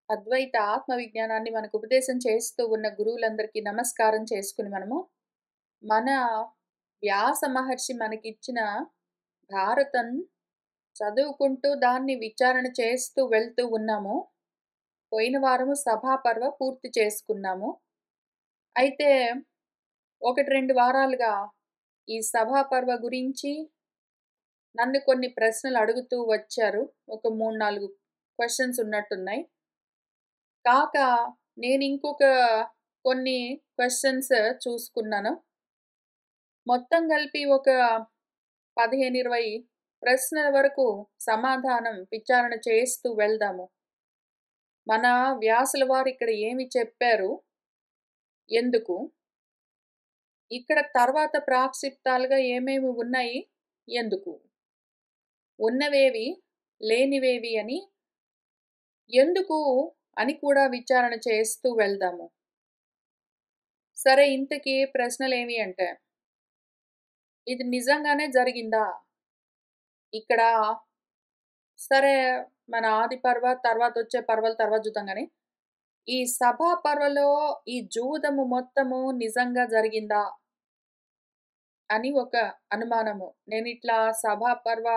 అద్వైత ఆత్మ విజ్ఞానాన్ని మనకు ఉపదేశం చేస్తూ ఉన్న గురువులందరికీ నమస్కారం చేసుకుని మన వ్యాస మహర్షి మనకిచ్చిన భారతం చదువుకుంటూ దాన్ని విచారణ చేస్తూ వెళ్తూ ఉన్నాము. పోయిన వారము సభాపర్వ పూర్తి చేసుకున్నాము. అయితే 1-2 వారాలుగా ఈ సభాపర్వ గురించి నన్ను కొన్ని ప్రశ్నలు అడుగుతూ వచ్చారు. ఒక 3-4 క్వెషన్స్ ఉన్నట్టున్నాయి. కాక నేనింకొక కొన్ని క్వెషన్స్ చూసుకున్నాను. మొత్తం కలిపి ఒక 15-20 ప్రశ్నల వరకు సమాధానం విచారణ చేస్తూ వెళ్దాము. మన వ్యాసుల వారు ఇక్కడ ఏమి చెప్పారు? ఎందుకు? ఇక్కడ తర్వాత ప్రాక్షిప్తాలుగా ఏమేమి ఉన్నాయి? ఎందుకు? ఉన్నవేవి? లేనివేవి అని ఎందుకు అని కూడా విచారణ చేస్తూ వెళ్దాము. సరే, ఇంతకీ ప్రశ్నలేమి అంటే, ఇది నిజంగానే జరిగిందా? ఇక్కడ సరే, మన ఆది పర్వ తర్వాత వచ్చే పర్వాల తర్వాత చూద్దాం గాని, ఈ సభా పర్వలో ఈ జూదము మొత్తము నిజంగా జరిగిందా అని ఒక అనుమానము. నేనిట్లా సభా పర్వ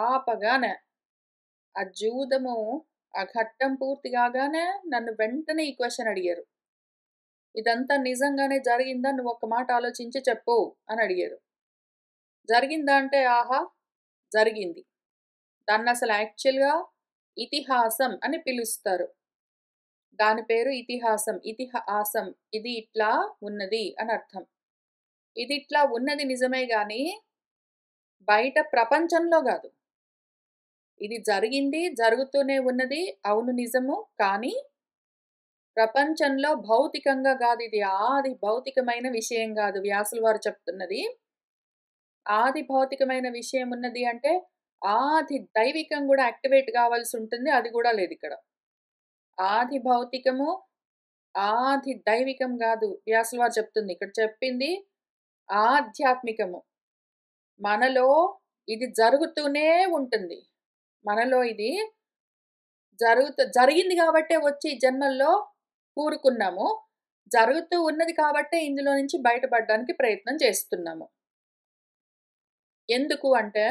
ఆపగానే ఆ జూదము ఆ ఘట్టం పూర్తి కాగానే నన్ను వెంటనే ఈ క్వెషన్ అడిగారు. ఇదంతా నిజంగానే జరిగిందా? నువ్వు ఒక్క మాట ఆలోచించి చెప్పు అని అడిగారు. జరిగిందా అంటే ఆహా! జరిగింది. దాన్నసలు యాక్చువల్‌గా ఇతిహాసం అని పిలుస్తారు. దాని పేరు ఇతిహాసం. ఇతిహాసం ఇది ఇట్లా ఉన్నది అని అర్థం. ఇది ఇట్లా ఉన్నది నిజమే గాని, బయట ప్రపంచంలో గాదు. ఇది జరిగింది, జరుగుతూనే ఉన్నది. అవును, నిజము. కానీ ప్రపంచంలో భౌతికంగా గాదు. ఇది ఆది భౌతికమైన విషయం గాదు. వ్యాసుల వారు చెప్తున్నది. ఆది భౌతికమైన విషయం ఉన్నది అంటే, ఆది దైవికం గూడా యాక్టివేట్ గావాల్సి ఉంటుంది. అది గూడా లేదిక్కడ. ఆది భౌతికము, ఆది దైవికం గాదు. వ్యాసుల వారు చెప్తుంది. ఇక్కడ చెప్పింది ఆధ్యాత్మికము. మనలో ఇది జరుగుతూనే ఉంటుంది. మనలో ఇది జరిగింది గాబట్టే వచ్చి ఈ జన్మల్లో కూరుకున్నాము. జరుగుతూ ఉన్నది కాబట్టే ఇందులో నుంచి బయటపడడానికి ప్రయత్నం చేస్తున్నాము. ఎందుకు అంటే,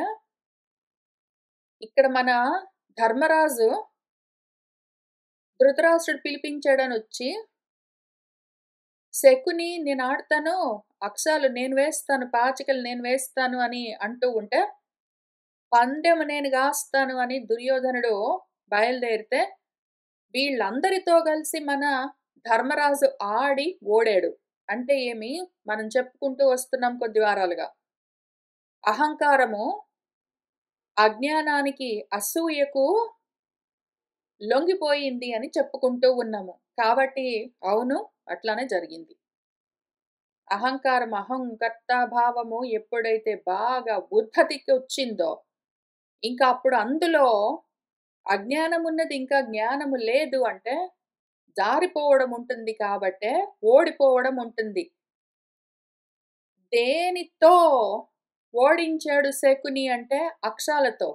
ఇక్కడ మన ధర్మరాజు ధృతరాష్ట్రుడు పిలిపించాడనొచ్చి, శకుని నేనాడతాను, అక్షాలు నేను వేస్తాను, పాచికలు నేను వేస్తాను అని అంటూ ఉంటే, పందెము నేను గాస్తాను అని దుర్యోధనుడు బయలుదేరితే, వీళ్ళందరితో కలిసి మన ధర్మరాజు ఆడి ఓడాడు. అంటే ఏమి? మనం చెప్పుకుంటూ వస్తున్నాం కొద్ది వారాలుగా. అహంకారము, అజ్ఞానానికి, అసూయకు లొంగిపోయింది అని చెప్పుకుంటూ ఉన్నాము. కాబట్టి అవును, అట్లానే జరిగింది. అహంకారం, అహంకర్తాభావము ఎప్పుడైతే బాగా ఉద్ధతికి వచ్చిందో, ఇంకా అప్పుడు అందులో అజ్ఞానం ఉన్నది, ఇంకా జ్ఞానము లేదు అంటే జారిపోవడం ఉంటుంది కాబట్టే ఓడిపోవడం ఉంటుంది. దేనితో ఓడించాడు శకుని అంటే అక్షాలతో.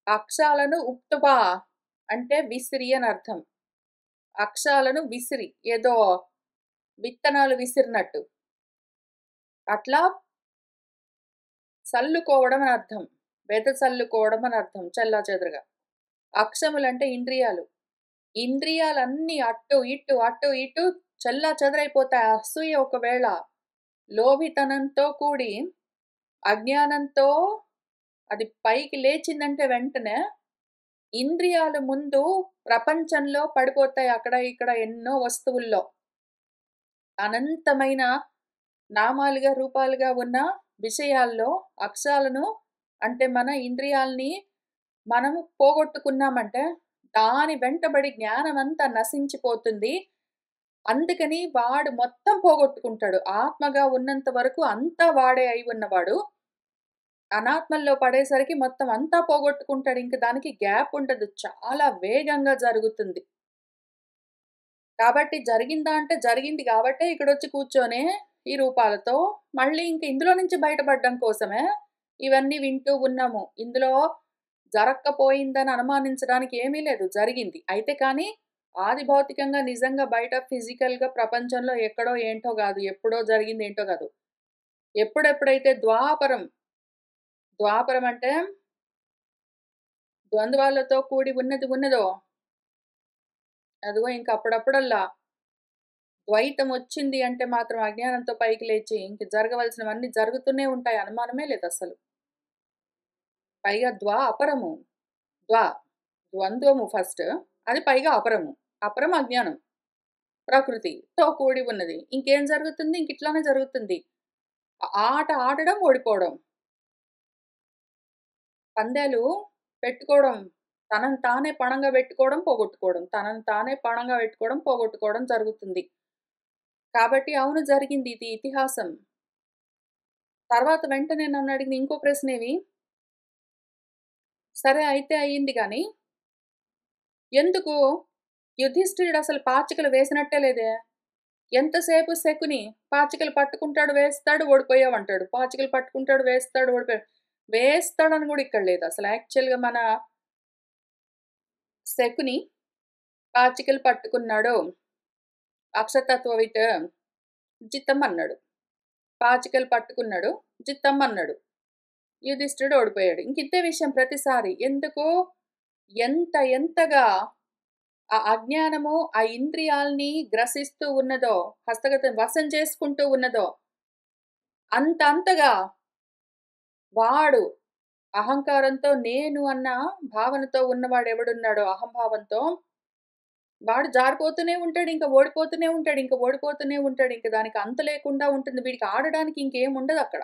అక్షాలను ఉక్తుబా అంటే విసిరి అని అర్థం. అక్షాలను విసిరి, ఏదో విత్తనాలు విసిరినట్టు. అట్లా చల్లుకోవడం అని అర్థం. వెదజల్లుకోవడం అని అర్థం చెల్లాచెదరుగా. అక్షములంటే ఇంద్రియాలు. ఇంద్రియాలన్నీ అటు ఇటు అటు ఇటు చెల్లాచెదరైపోతాయి. అసూయ ఒకవేళ లోభితనంతో కూడి అజ్ఞానంతో అది పైకి లేచిందంటే వెంటనే ఇంద్రియాలు ముందు ప్రపంచంలో పడిపోతాయి. అక్కడ ఇక్కడ ఎన్నో వస్తువుల్లో. అనంతమైన నామాలుగా, రూపాలుగా ఉన్న విషయాల్లో అక్షరాలను అంటే మన ఇంద్రియాల్ని మనము పోగొట్టుకున్నామంటే దాని వెంటబడి జ్ఞానమంతా నశించిపోతుంది. అందుకని వాడు మొత్తం పోగొట్టుకుంటాడు. ఆత్మగా ఉన్నంత వరకు అంతా వాడే అయి ఉన్నవాడు. అనాత్మల్లో పడేసరికి మొత్తం అంతా పోగొట్టుకుంటాడు. ఇంక దానికి గ్యాప్ ఉండదు. చాలా వేగంగా జరుగుతుంది. కాబట్టి జరిగిందా అంటే జరిగింది కాబట్టే ఇక్కడొచ్చి కూర్చొని ఈ రూపాలతో మళ్ళీ ఇంక ఇందులో నుంచి బయటపడడం కోసమే ఇవన్నీ వింటూ ఉన్నాము. ఇందులో జరక్కపోయిందని అనుమానించడానికి ఏమీ లేదు. జరిగింది. అయితే కానీ ఆది భౌతికంగా నిజంగా బయట ఫిజికల్‌గా ప్రపంచంలో ఎక్కడో ఏంటో గాదు. ఎప్పుడో జరిగింది ఏంటో గాదు. ఎప్పుడెప్పుడైతే ద్వాపరం అంటే ద్వంద్వాలతో కూడి ఉన్నది ఉన్నదో, అదిగో ఇంక అప్పుడప్పుడల్లా ద్వైతమొచ్చింది అంటే మాత్రం అజ్ఞానంతో పైకి లేచి ఇంక జరగవలసినవన్నీ జరుగుతూనే ఉంటాయి. అనుమానమే లేదసలు. పైగా అపరము. ద్వా ద్వంద్వము ఫస్ట్. అది పైగా అపరము. అపరం అజ్ఞానం. ప్రకృతితో కూడి ఉన్నది. ఇంకేం జరుగుతుంది? ఇంకిట్లానే జరుగుతుంది. ఆట ఆడడం, ఓడిపోవడం. పందాలు పెట్టుకోవడం. తనని తానే పణంగా పెట్టుకోవడం, పోగొట్టుకోవడం. తనని తానే పణంగా పెట్టుకోవడం, పోగొట్టుకోవడం జరుగుతుంది. కాబట్టి అవును జరిగింది. ఇది ఇతిహాసం. తర్వాత వెంటనే నన్నడిగిన ఇంకో ప్రశ్నేమి, సరే అయితే అయింది గానీ, ఎందుకు యుధిష్ఠిరుడసలు పాచికలు వేసినట్టే లేదే? ఎంతసేపు శకుని పాచికలు పట్టుకుంటాడు, వేస్తాడు, ఓడిపోయావంటాడు. పాచికలు పట్టుకుంటాడు, వేస్తాడు, ఓడిపోయాడు. వేస్తాడని గూడా ఇక్కడ లేదు. అసలు యాక్చువల్‌గా మన శకుని పాచికలు పట్టుకున్నాడు. అక్షతత్వవిత్ జిత్తమన్నాడు. పాచికలు పట్టుకున్నాడు, జిత్తమన్నాడు. యుధిష్ఠిరుడు ఓడిపోయాడు. ఇంకింతే విషయం ప్రతిసారి. ఎందుకు? ఎంతగా ఆ అజ్ఞానము ఆ ఇంద్రియాల్ని గ్రసిస్తూ ఉన్నదో, హస్తగతం వశం చేసుకుంటూ ఉన్నదో, అంతగా వాడు అహంకారంతో నేను అన్న భావనతో ఉన్నవాడెవడున్నాడో అహంభావంతో, వాడు జారిపోతూనే ఉంటాడు. ఇంక ఓడిపోతూనే ఉంటాడు. ఇంక ఓడిపోతూనే ఉంటాడు. ఇంక దానికి అంతు లేకుండా ఉంటుంది. వీడికి ఆడడానికి ఇంకేముండదక్కడ.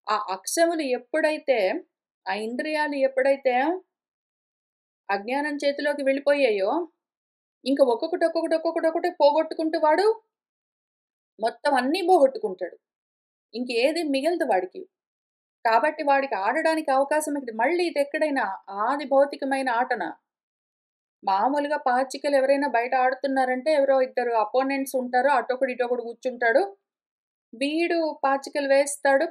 ఆ అక్షములు ఎప్పుడైతే, ఆ ఇంద్రియాలు ఎప్పుడైతే అజ్ఞానం చేతిలోకి వెళ్ళిపోయాయో, ఇంక ఒక్కొక్కటి పోగొట్టుకుంటూ వాడు మొత్తం అన్నీ పోగొట్టుకుంటాడు. ఇంకేది మిగలదు వాడికి. కాబట్టి వాడికి ఆడడానికి అవకాశం ఇక్కడ మళ్ళీ ఇదెక్కడైనా ఆది భౌతికమైన ఆటన. మామూలుగా పాచికలు ఎవరైనా బయట ఆడుతున్నారంటే ఎవరో ఇద్దరు అపోనెంట్స్ ఉంటారు. అటొకడు, ఇటొకడు కూర్చుంటాడు. వీడు పాచికలు వేస్తాడు,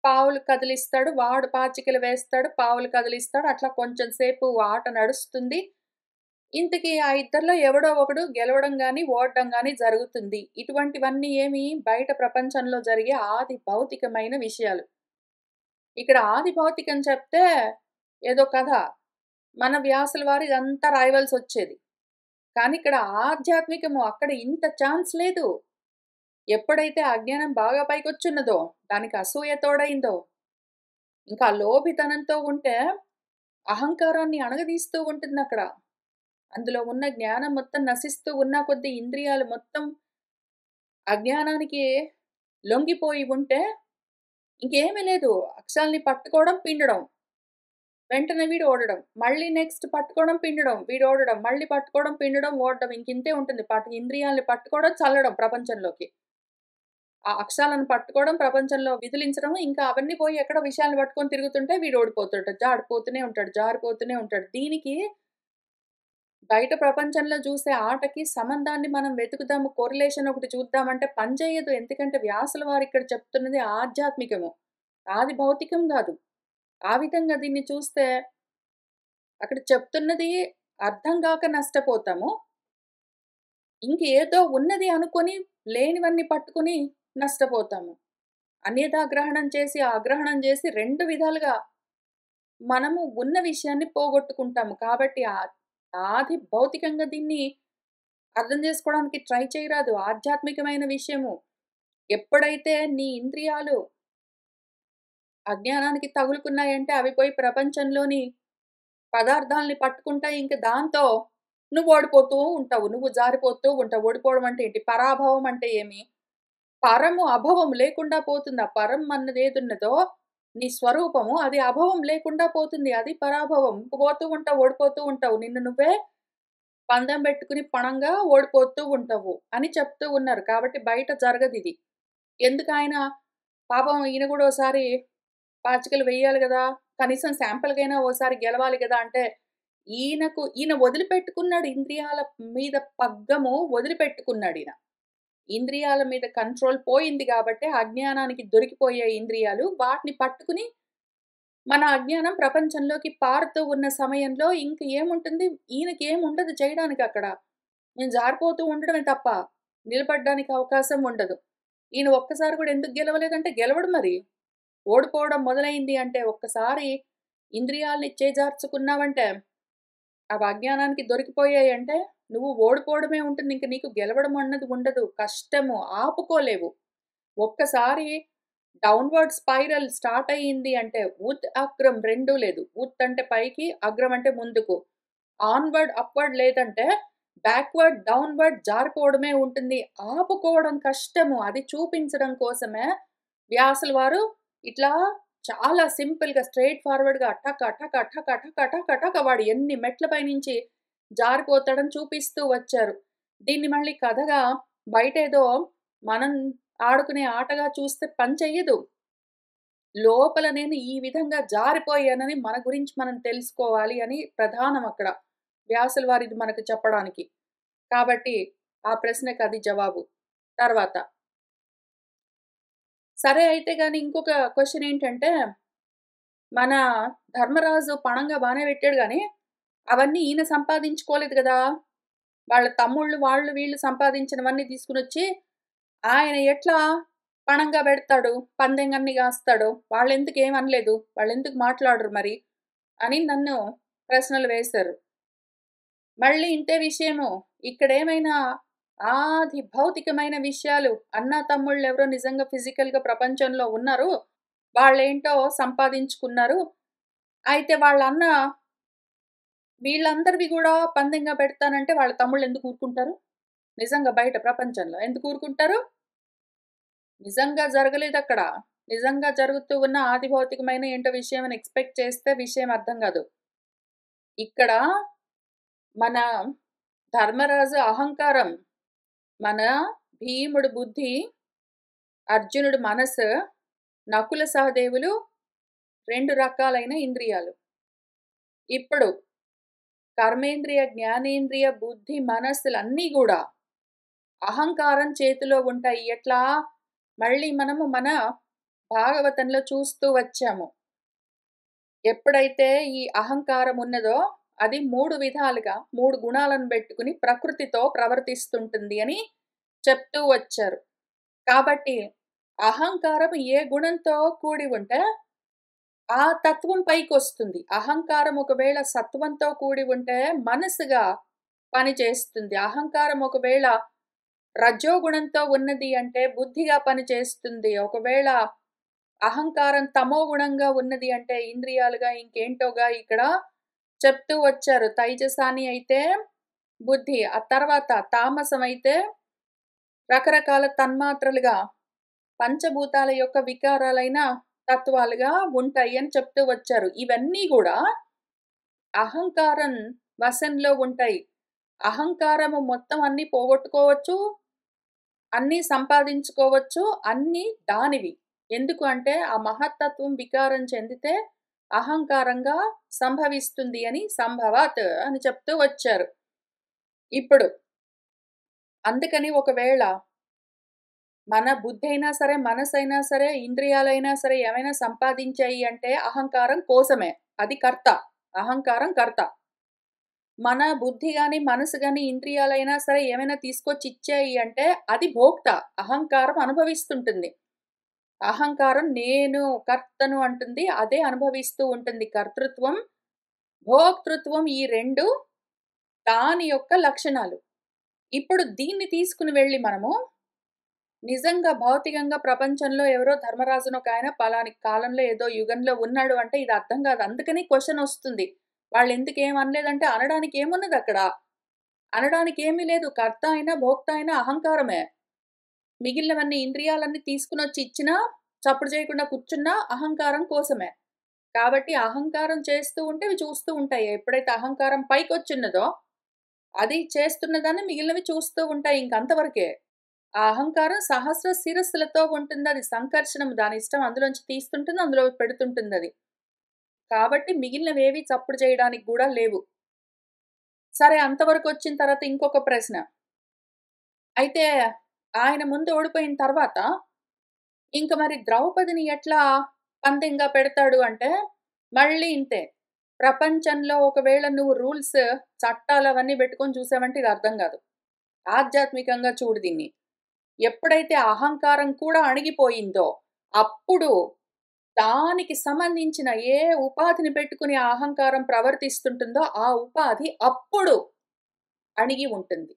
పావులు కదిలిస్తాడు. వాడు పాచికలు వేస్తాడు, పావులు కదిలిస్తాడు. అట్లా కొంచెం సేపు ఆట నడుస్తుంది. ఇంతకీ ఆ ఇద్దరిలో ఎవడో ఒకడు గెలవడం గాని, ఓడడం గాని జరుగుతుంది. ఇటువంటివన్నీ ఏమి బయట ప్రపంచంలో జరిగే ఆది భౌతికమైన విషయాలు. ఇక్కడ ఆది భౌతికం చెప్తే ఏదో కథ. మన వ్యాసుల వారు ఇదంతా రాయవలసొచ్చేది. కానీ ఇక్కడ ఆధ్యాత్మికము అక్కడ ఇంత ఛాన్స్ లేదు. ఎప్పుడైతే అజ్ఞానం బాగా పైకొచ్చున్నదో, దానికి అసూయ తోడైందో, ఇంకా లోభితనంతో ఉంటే అహంకారాన్ని అణగదీస్తూ ఉంటుందక్కడ. అందులో ఉన్న జ్ఞానం మొత్తం నశిస్తూ ఉన్న కొద్దీ ఇంద్రియాలు మొత్తం అజ్ఞానానికి లొంగిపోయి ఉంటే ఇంకేమీ లేదు. అక్షాల్ని పట్టుకోవడం, పిండడం. వెంటనే వీడు ఓడడం. మళ్ళీ నెక్స్ట్ పట్టుకోవడం, పిండడం. వీడు ఓడడం. మళ్ళీ పట్టుకోవడం, పిండడం, ఓడడం. ఇంకింతే ఉంటుంది. ఇంద్రియాల్ని పట్టుకోవడం, చల్లడం ప్రపంచంలోకి. ఆ అక్షాలను పట్టుకోవడం, ప్రపంచంలో విదిలించడం, ఇంకా అవన్నీ పోయి ఎక్కడో విషయాలను పట్టుకొని తిరుగుతుంటే వీడు ఓడిపోతుంటాడు. జారిపోతూనే ఉంటాడు. దీనికి బయట ప్రపంచంలో చూసే ఆటకి సంబంధాన్ని మనం వెతుకుదాము, కోరిలేషన్ ఒకటి చూద్దామంటే పనిచేయదు. ఎందుకంటే వ్యాసుల వారిక్కడ చెప్తున్నది ఆధ్యాత్మికము. ఆది భౌతికం గాదు. ఆ విధంగా దీన్ని చూస్తే అక్కడ చెప్తున్నది అర్థం గాక నష్టపోతాము. ఇంకేదో ఉన్నది అనుకోని లేనివన్నీ పట్టుకొని నష్టపోతాము. అన్యథాగ్రహణం చేసి, ఆగ్రహణం చేసి 2 విధాలుగా మనము ఉన్న విషయాన్ని పోగొట్టుకుంటాము. కాబట్టి ఆది భౌతికంగా దీన్ని అర్థం చేసుకోవడానికి ట్రై చేయరాదు. ఆధ్యాత్మికమైన విషయము. ఎప్పుడైతే నీ ఇంద్రియాలు అజ్ఞానానికి తగులుకున్నాయంటే అవి పోయి ప్రపంచంలోని పదార్థాల్ని పట్టుకుంటాయి. ఇంక దాంతో నువ్వు ఓడిపోతూ ఉంటావు. నువ్వు జారిపోతూ ఉంటావు. ఓడిపోవడం అంటే ఏంటి? పరాభవం అంటే ఏమి? పరము అభవం లేకుండా పోతుంది. ఆ పరం అన్నదేదున్నదో నీ స్వరూపము అది అభవం లేకుండా పోతుంది. అది పరాభవం. పోతూ ఉంటావు, ఓడిపోతూ ఉంటావు. నిన్ను నువ్వే పందెం బెట్టుకుని పణంగా ఓడిపోతూ ఉంటావు అని చెప్తూ ఉన్నారు. కాబట్టి బయట జరగదిది. ఎందుకాయన పాపం ఈయన గూడా ఓసారి పాచికలు వెయ్యాలి గదా! కనీసం శాంపుల్‌కైనా ఓసారి గెలవాలి గదా! అంటే ఈయన వదిలిపెట్టుకున్నాడు ఇంద్రియాల మీద పగ్గము వదిలిపెట్టుకున్నాడీయన. ఇంద్రియాల మీద కంట్రోల్ పోయింది గాబట్టే అజ్ఞానానికి దొరికిపోయాయి ఇంద్రియాలు. వాటిని పట్టుకుని మన అజ్ఞానం ప్రపంచంలోకి పారుతూ ఉన్న సమయంలో ఇంక ఏముంటుంది? ఈయనకేముండదు చేయడానికక్కడ. నేను జారిపోతూ ఉండడమే తప్ప, నిలబడ్డానికి అవకాశం ఉండదు. ఈయన ఒక్కసారి కూడా ఎందుకు గెలవలేదంటే గెలవడు మరి. ఓడిపోవడం మొదలైంది అంటే ఒక్కసారి ఇంద్రియాల్ని చేజార్చుకున్నావంటే, అవి అజ్ఞానానికి దొరికిపోయాయంటే, నువ్వు ఓడిపోవడమే ఉంటుంది. ఇంక నీకు గెలవడం అన్నది ఉండదు. కష్టము. ఆపుకోలేవు. ఒక్కసారి డౌన్‌వర్డ్ స్పైరల్ స్టార్ట్ అయ్యింది అంటే ఉత్, అగ్రం రెండూ లేదు. ఉత్ అంటే పైకి, అగ్రం అంటే ముందుకు. ఆన్‌వర్డ్, అప్‌వర్డ్ లేదంటే బ్యాక్‌వర్డ్, డౌన్‌వర్డ్ జారిపోవడమే ఉంటుంది. ఆపుకోవడం కష్టము. అది చూపించడం కోసమే వ్యాసుల వారు ఇట్లా చాలా సింపుల్‌గా స్ట్రెయిట్ ఫార్వర్డ్‌గా టక టక టక టక టక టక వాడు ఎన్ని మెట్ల పైనుంచి జారిపోతాడని చూపిస్తూ వచ్చారు. దీన్ని మళ్ళీ కథగా బయటేదో మనం ఆడుకునే ఆటగా చూస్తే పని చెయ్యదు. లోపల నేను ఈ విధంగా జారిపోయానని మన గురించి మనం తెలుసుకోవాలి అని ప్రధానం అక్కడ. వ్యాసుల వారిది మనకు చెప్పడానికి. కాబట్టి ఆ ప్రశ్నకి అది జవాబు. తర్వాత సరే అయితే గాని ఇంకొక క్వెషన్ ఏంటంటే, మన ధర్మరాజు పణంగా బానే పెట్టాడు గానీ, అవన్నీ ఈయన సంపాదించుకోలేదు గదా! వాళ్ళ తమ్ముళ్ళు వాళ్ళు వీళ్ళు సంపాదించినవన్నీ తీసుకొనొచ్చి, ఆయన ఎట్లా పణంగా బెడతాడు? పందెంగన్ని గాస్తాడు? వాళ్ళెందుకు ఏమనలేదు? వాళ్ళెందుకు మాట్లాడరు మరి? అని నన్ను ప్రశ్నలు వేశారు. మళ్ళీ ఇంతే విషయము. ఇక్కడేమైనా ఆది భౌతికమైన విషయాలు అన్నా, తమ్ముళ్ళెవరో నిజంగా ఫిజికల్‌గా ప్రపంచంలో ఉన్నారు. వాళ్ళేంటో సంపాదించుకున్నారు. అయితే వాళ్ళన్న వీళ్ళందరివి గూడా పందెంగా పెడతానంటే వాళ్ళ తమ్ముళ్ళెందుకు ఊరుకుంటారు? నిజంగా బయట ప్రపంచంలో ఎందుకు ఊరుకుంటారు? నిజంగా జరగలేదక్కడ. నిజంగా జరుగుతూ ఉన్న ఆది భౌతికమైన ఏంటో విషయం అని ఎక్స్‌పెక్ట్ చేస్తే విషయం అర్థం గాదు. ఇక్కడ మన ధర్మరాజు అహంకారం, మన భీముడు బుద్ధి, అర్జునుడు మనసు, నకుల సహదేవులు 2 రకాలైన ఇంద్రియాలు. ఇప్పుడు కర్మేంద్రియ, జ్ఞానేంద్రియ, బుద్ధి, మనస్సులన్నీ గూడా అహంకారం చేతిలో ఉంటాయి. ఎట్లా? మళ్ళీ మనము మన భాగవతంలో చూస్తూ వచ్చాము. ఎప్పుడైతే ఈ అహంకారం ఉన్నదో అది 3 విధాలుగా 3 గుణాలను బెట్టుకుని ప్రకృతితో ప్రవర్తిస్తుంటుంది అని చెప్తూ వచ్చారు. కాబట్టి అహంకారం ఏ గుణంతో కూడి ఉంటే ఆ తత్వం పైకొస్తుంది. అహంకారం ఒకవేళ సత్వంతో కూడి ఉంటే మనసుగా పని చేస్తుంది. అహంకారం ఒకవేళ రజోగుణంతో ఉన్నది అంటే బుద్ధిగా పనిచేస్తుంది. ఒకవేళ అహంకారం తమోగుణంగా ఉన్నది అంటే ఇంద్రియాలుగా ఇంకేంటోగా ఇక్కడ చెప్తూ వచ్చారు. తైజసాని అయితే బుద్ధి, ఆ తర్వాత తామసం అయితే రకరకాల తన్మాత్రలుగా పంచభూతాల యొక్క వికారాలైన తత్వాలుగా ఉంటాయి అని చెప్తూ వచ్చారు. ఇవన్నీ గూడా అహంకారం వశంలో ఉంటాయి. అహంకారము మొత్తం అన్నీ పోగొట్టుకోవచ్చు. అన్నీ సంపాదించుకోవచ్చు. అన్నీ దానివి. ఎందుకు అంటే ఆ మహత్తత్వం వికారం చెందితే అహంకారంగా సంభవిస్తుంది అని సంభవాత్ అని చెప్తూ వచ్చారు. ఇప్పుడు అందుకని ఒకవేళ మన బుద్ధైనా సరే, మనసైనా సరే, ఇంద్రియాలైనా సరే ఏమైనా సంపాదించాయి అంటే అహంకారం కోసమే. అది కర్త. అహంకారం కర్త. మన బుద్ధి గాని, మనసు గాని, ఇంద్రియాలైనా సరే ఏమైనా తీసుకొచ్చి ఇచ్చాయి అంటే అది భోక్త. అహంకారం అనుభవిస్తుంటుంది. అహంకారం నేను కర్తను అంటుంది. అదే అనుభవిస్తూ ఉంటుంది. కర్తృత్వం, భోక్తృత్వం ఈ 2 దాని యొక్క లక్షణాలు. ఇప్పుడు దీన్ని తీసుకొని వెళ్లి మనము నిజంగా భౌతికంగా ప్రపంచంలో ఎవరో ధర్మరాజుని ఒకాయన పలాని కాలంలో ఏదో యుగంలో ఉన్నాడు అంటే ఇది అర్థం కాదు. అందుకని క్వెషనొస్తుంది. వాళ్ళెందుకు ఏమనలేదంటే అనడానికి ఏమున్నదక్కడ? అనడానికి ఏమీ లేదు. కర్త అయినా, భోక్త అయినా అహంకారమే. మిగిలినవన్నీ ఇంద్రియాలన్నీ తీసుకొనొచ్చి ఇచ్చినా, చప్పుడు చేయకుండా కూర్చున్నా అహంకారం కోసమే. కాబట్టి అహంకారం చేస్తూ ఉంటే ఇవి చూస్తూ ఉంటాయి. ఎప్పుడైతే అహంకారం పైకొచ్చున్నదో, అది చేస్తున్నదాన్ని మిగిలినవి చూస్తూ ఉంటాయి. ఇంకంతవరకే. ఆ అహంకారం సహస్ర శిరస్సులతో ఉంటుందది. సంకర్షణం దానిష్టం అందులోంచి తీస్తుంటుంది. అందులో పెడుతుంటుందది. కాబట్టి మిగిలినవేవి చప్పుడు చేయడానికి గూడా లేవు. సరే అంతవరకొచ్చిన తర్వాత ఇంకొక ప్రశ్న. అయితే ఆయన ముందు ఓడిపోయిన తర్వాత ఇంక మరి ద్రౌపదిని ఎట్లా పందెంగా పెడతాడు అంటే, మళ్ళీ ఇంతే. ప్రపంచంలో ఒకవేళ నువ్వు రూల్స్, చట్టాలవన్నీ బెట్టుకొని చూసావంటే ఇది అర్థం గాదు. ఆధ్యాత్మికంగా చూడు దీన్ని. ఎప్పుడైతే అహంకారం కూడా అణిగిపోయిందో, అప్పుడు దానికి సంబంధించిన ఏ ఉపాధిని పెట్టుకొని ఆ అహంకారం ప్రవర్తిస్తుంటుందో, ఆ ఉపాధి అప్పుడు అణిగి ఉంటుంది.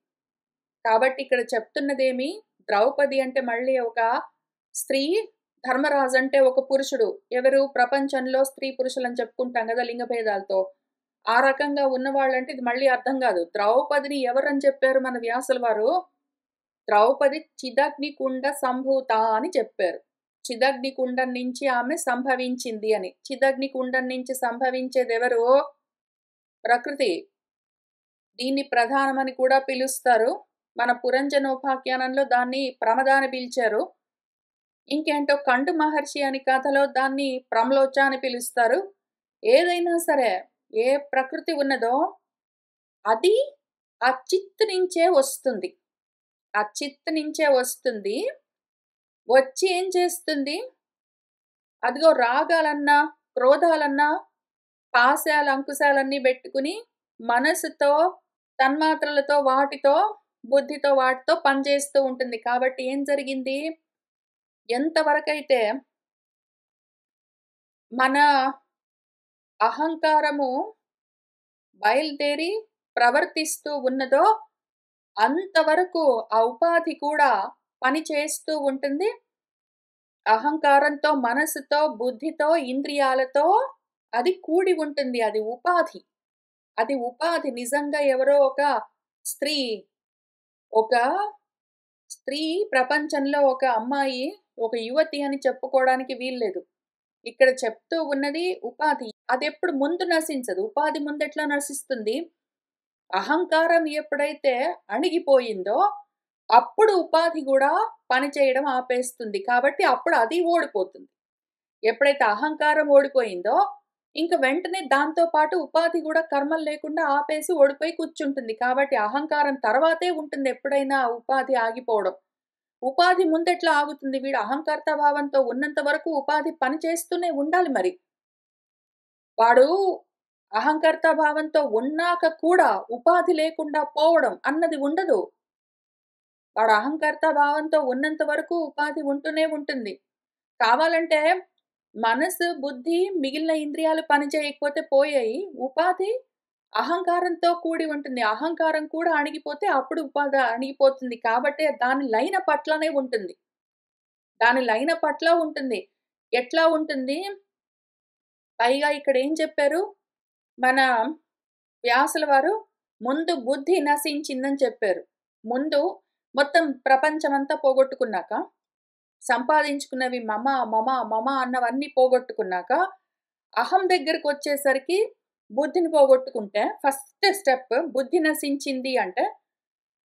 కాబట్టి ఇక్కడ చెప్తున్నదేమి, ద్రౌపది అంటే మళ్ళీ ఒక స్త్రీ, ధర్మరాజు అంటే ఒక పురుషుడు. ఎవరు ప్రపంచంలో స్త్రీ, పురుషులని చెప్పుకుంటాం గదా! లింగ భేదాలతో. ఆ రకంగా ఉన్నవాళ్ళంటే ఇది మళ్ళీ అర్థం గాదు. ద్రౌపదిని ఎవరని చెప్పారు మన వ్యాసుల వారు? ద్రౌపది చిదగ్నికుండ సంభూత అని చెప్పారు. చిదగ్నికుండం నుంచి ఆమె సంభవించింది అని. చిదగ్నికుండం నుంచి సంభవించేదెవరు? ప్రకృతి. దీన్ని ప్రధానమని కూడా పిలుస్తారు. మన పురంజనోపాఖ్యానంలో దాన్ని ప్రమద అని పిలిచారు. ఇంకేంటో కండు మహర్షి అని కథలో దాన్ని ప్రమ్లోచ అని పిలుస్తారు. ఏదైనా సరే, ఏ ప్రకృతి ఉన్నదో అది ఆ చిత్ నుంచే వస్తుంది. ఆ చిత్ నుంచే వస్తుంది. వచ్చి ఏం చేస్తుంది? అదిగో రాగాలన్నా, క్రోధాలన్నా, పాశాలు, అంకుశాలన్నీ బెట్టుకుని మనసుతో, తన్మాత్రలతో, వాటితో, బుద్ధితో, వాటితో పనిచేస్తూ ఉంటుంది. కాబట్టి ఏం జరిగింది? ఎంతవరకైతే మన అహంకారము బయలుదేరి ప్రవర్తిస్తూ ఉన్నదో, అంతవరకు ఆ ఉపాధి కూడా పని చేస్తూ ఉంటుంది. అహంకారంతో, మనసుతో, బుద్ధితో, ఇంద్రియాలతో అది కూడి ఉంటుంది. అది ఉపాధి. అది ఉపాధి. నిజంగా ఎవరో స్త్రీ, ఒక స్త్రీ ప్రపంచంలో ఒక అమ్మాయి, ఒక యువతి అని చెప్పుకోవడానికి వీల్లేదు. ఇక్కడ చెప్తూ ఉన్నది ఉపాధి. అదెప్పుడు ముందు నశించదు. ఉపాధి ముందెట్లా నశిస్తుంది? అహంకారం ఎప్పుడైతే అణిగిపోయిందో, అప్పుడు ఉపాధి గూడా పనిచేయడం ఆపేస్తుంది. కాబట్టి అప్పుడు అది ఓడిపోతుంది. ఎప్పుడైతే అహంకారం ఓడిపోయిందో, ఇంక వెంటనే దాంతో పాటు ఉపాధి గూడా కర్మలు లేకుండా ఆపేసి ఓడిపోయి కూర్చుంటుంది. కాబట్టి అహంకారం తర్వాతే ఉంటుంది ఎప్పుడైనా ఉపాధి ఆగిపోవడం. ఉపాధి ముందెట్లా ఆగుతుంది? వీడు అహంకర్త భావంతో ఉన్నంత వరకు ఉపాధి పని చేస్తూనే ఉండాలి మరి. వాడు అహంకర్త భావంతో ఉన్నాక కూడా ఉపాధి లేకుండా పోవడం అన్నది ఉండదు. వాడు అహంకర్త భావంతో ఉన్నంత వరకు ఉపాధి ఉంటూనే ఉంటుంది. కావాలంటే మనసు, బుద్ధి, మిగిలిన ఇంద్రియాలు పని చేయకపోతే పోయాయి. ఉపాధి అహంకారంతో కూడి ఉంటుంది. అహంకారం కూడా అణిగిపోతే అప్పుడు ఉపాధి అణిగిపోతుంది. కాబట్టే దాని లైన పట్లనే ఉంటుంది. దాని లైన పట్ల ఉంటుంది. ఎట్లా ఉంటుంది? పైగా ఇక్కడేం చెప్పారు? మన వ్యాసుల వారు ముందు బుద్ధి నశించిందని చెప్పారు. ముందు మొత్తం ప్రపంచమంతా పోగొట్టుకున్నాక, సంపాదించుకున్నవి మమ, మమ, మమ అన్నవన్నీ పోగొట్టుకున్నాక, అహం దగ్గరకొచ్చేసరికి బుద్ధిని పోగొట్టుకుంటే, ఫస్ట్ స్టెప్ బుద్ధి నశించింది అంటే,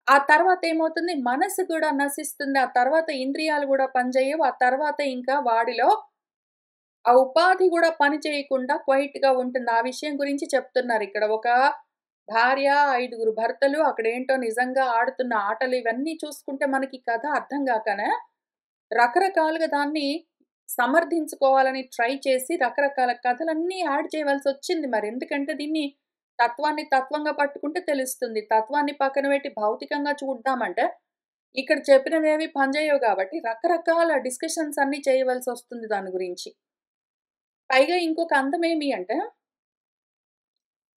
ఆ తర్వాత ఏమవుతుంది? మనసు కూడా నశిస్తుంది. ఆ తర్వాత ఇంద్రియాలు గూడా పనిచేయవు. ఆ తర్వాత ఇంకా వాడిలో ఆ ఉపాధి గూడా పని చేయకుండా క్వైట్‌గా ఉంటుంది. ఆ విషయం గురించి చెప్తున్నారిక్కడ. ఒక భార్య, 5గురు భర్తలు, అక్కడేంటో నిజంగా ఆడుతున్న ఆటలు ఇవన్నీ చూసుకుంటే మనకి కథ అర్థం గాకనే రకరకాలుగా దాన్ని సమర్థించుకోవాలని ట్రై చేసి రకరకాల కథలన్నీ యాడ్ చేయవలసొచ్చింది మరి. ఎందుకంటే దీన్ని తత్వాన్ని తత్వంగా పట్టుకుంటే తెలుస్తుంది. తత్వాన్ని పక్కన పెట్టి భౌతికంగా చూద్దామంటే ఇక్కడ చెప్పినవేవి పనిచేయవు గాబట్టి రకరకాల డిస్కషన్స్ అన్నీ చేయవలసొస్తుంది దాని గురించి. పైగా ఇంకొక అందమేమి అంటే,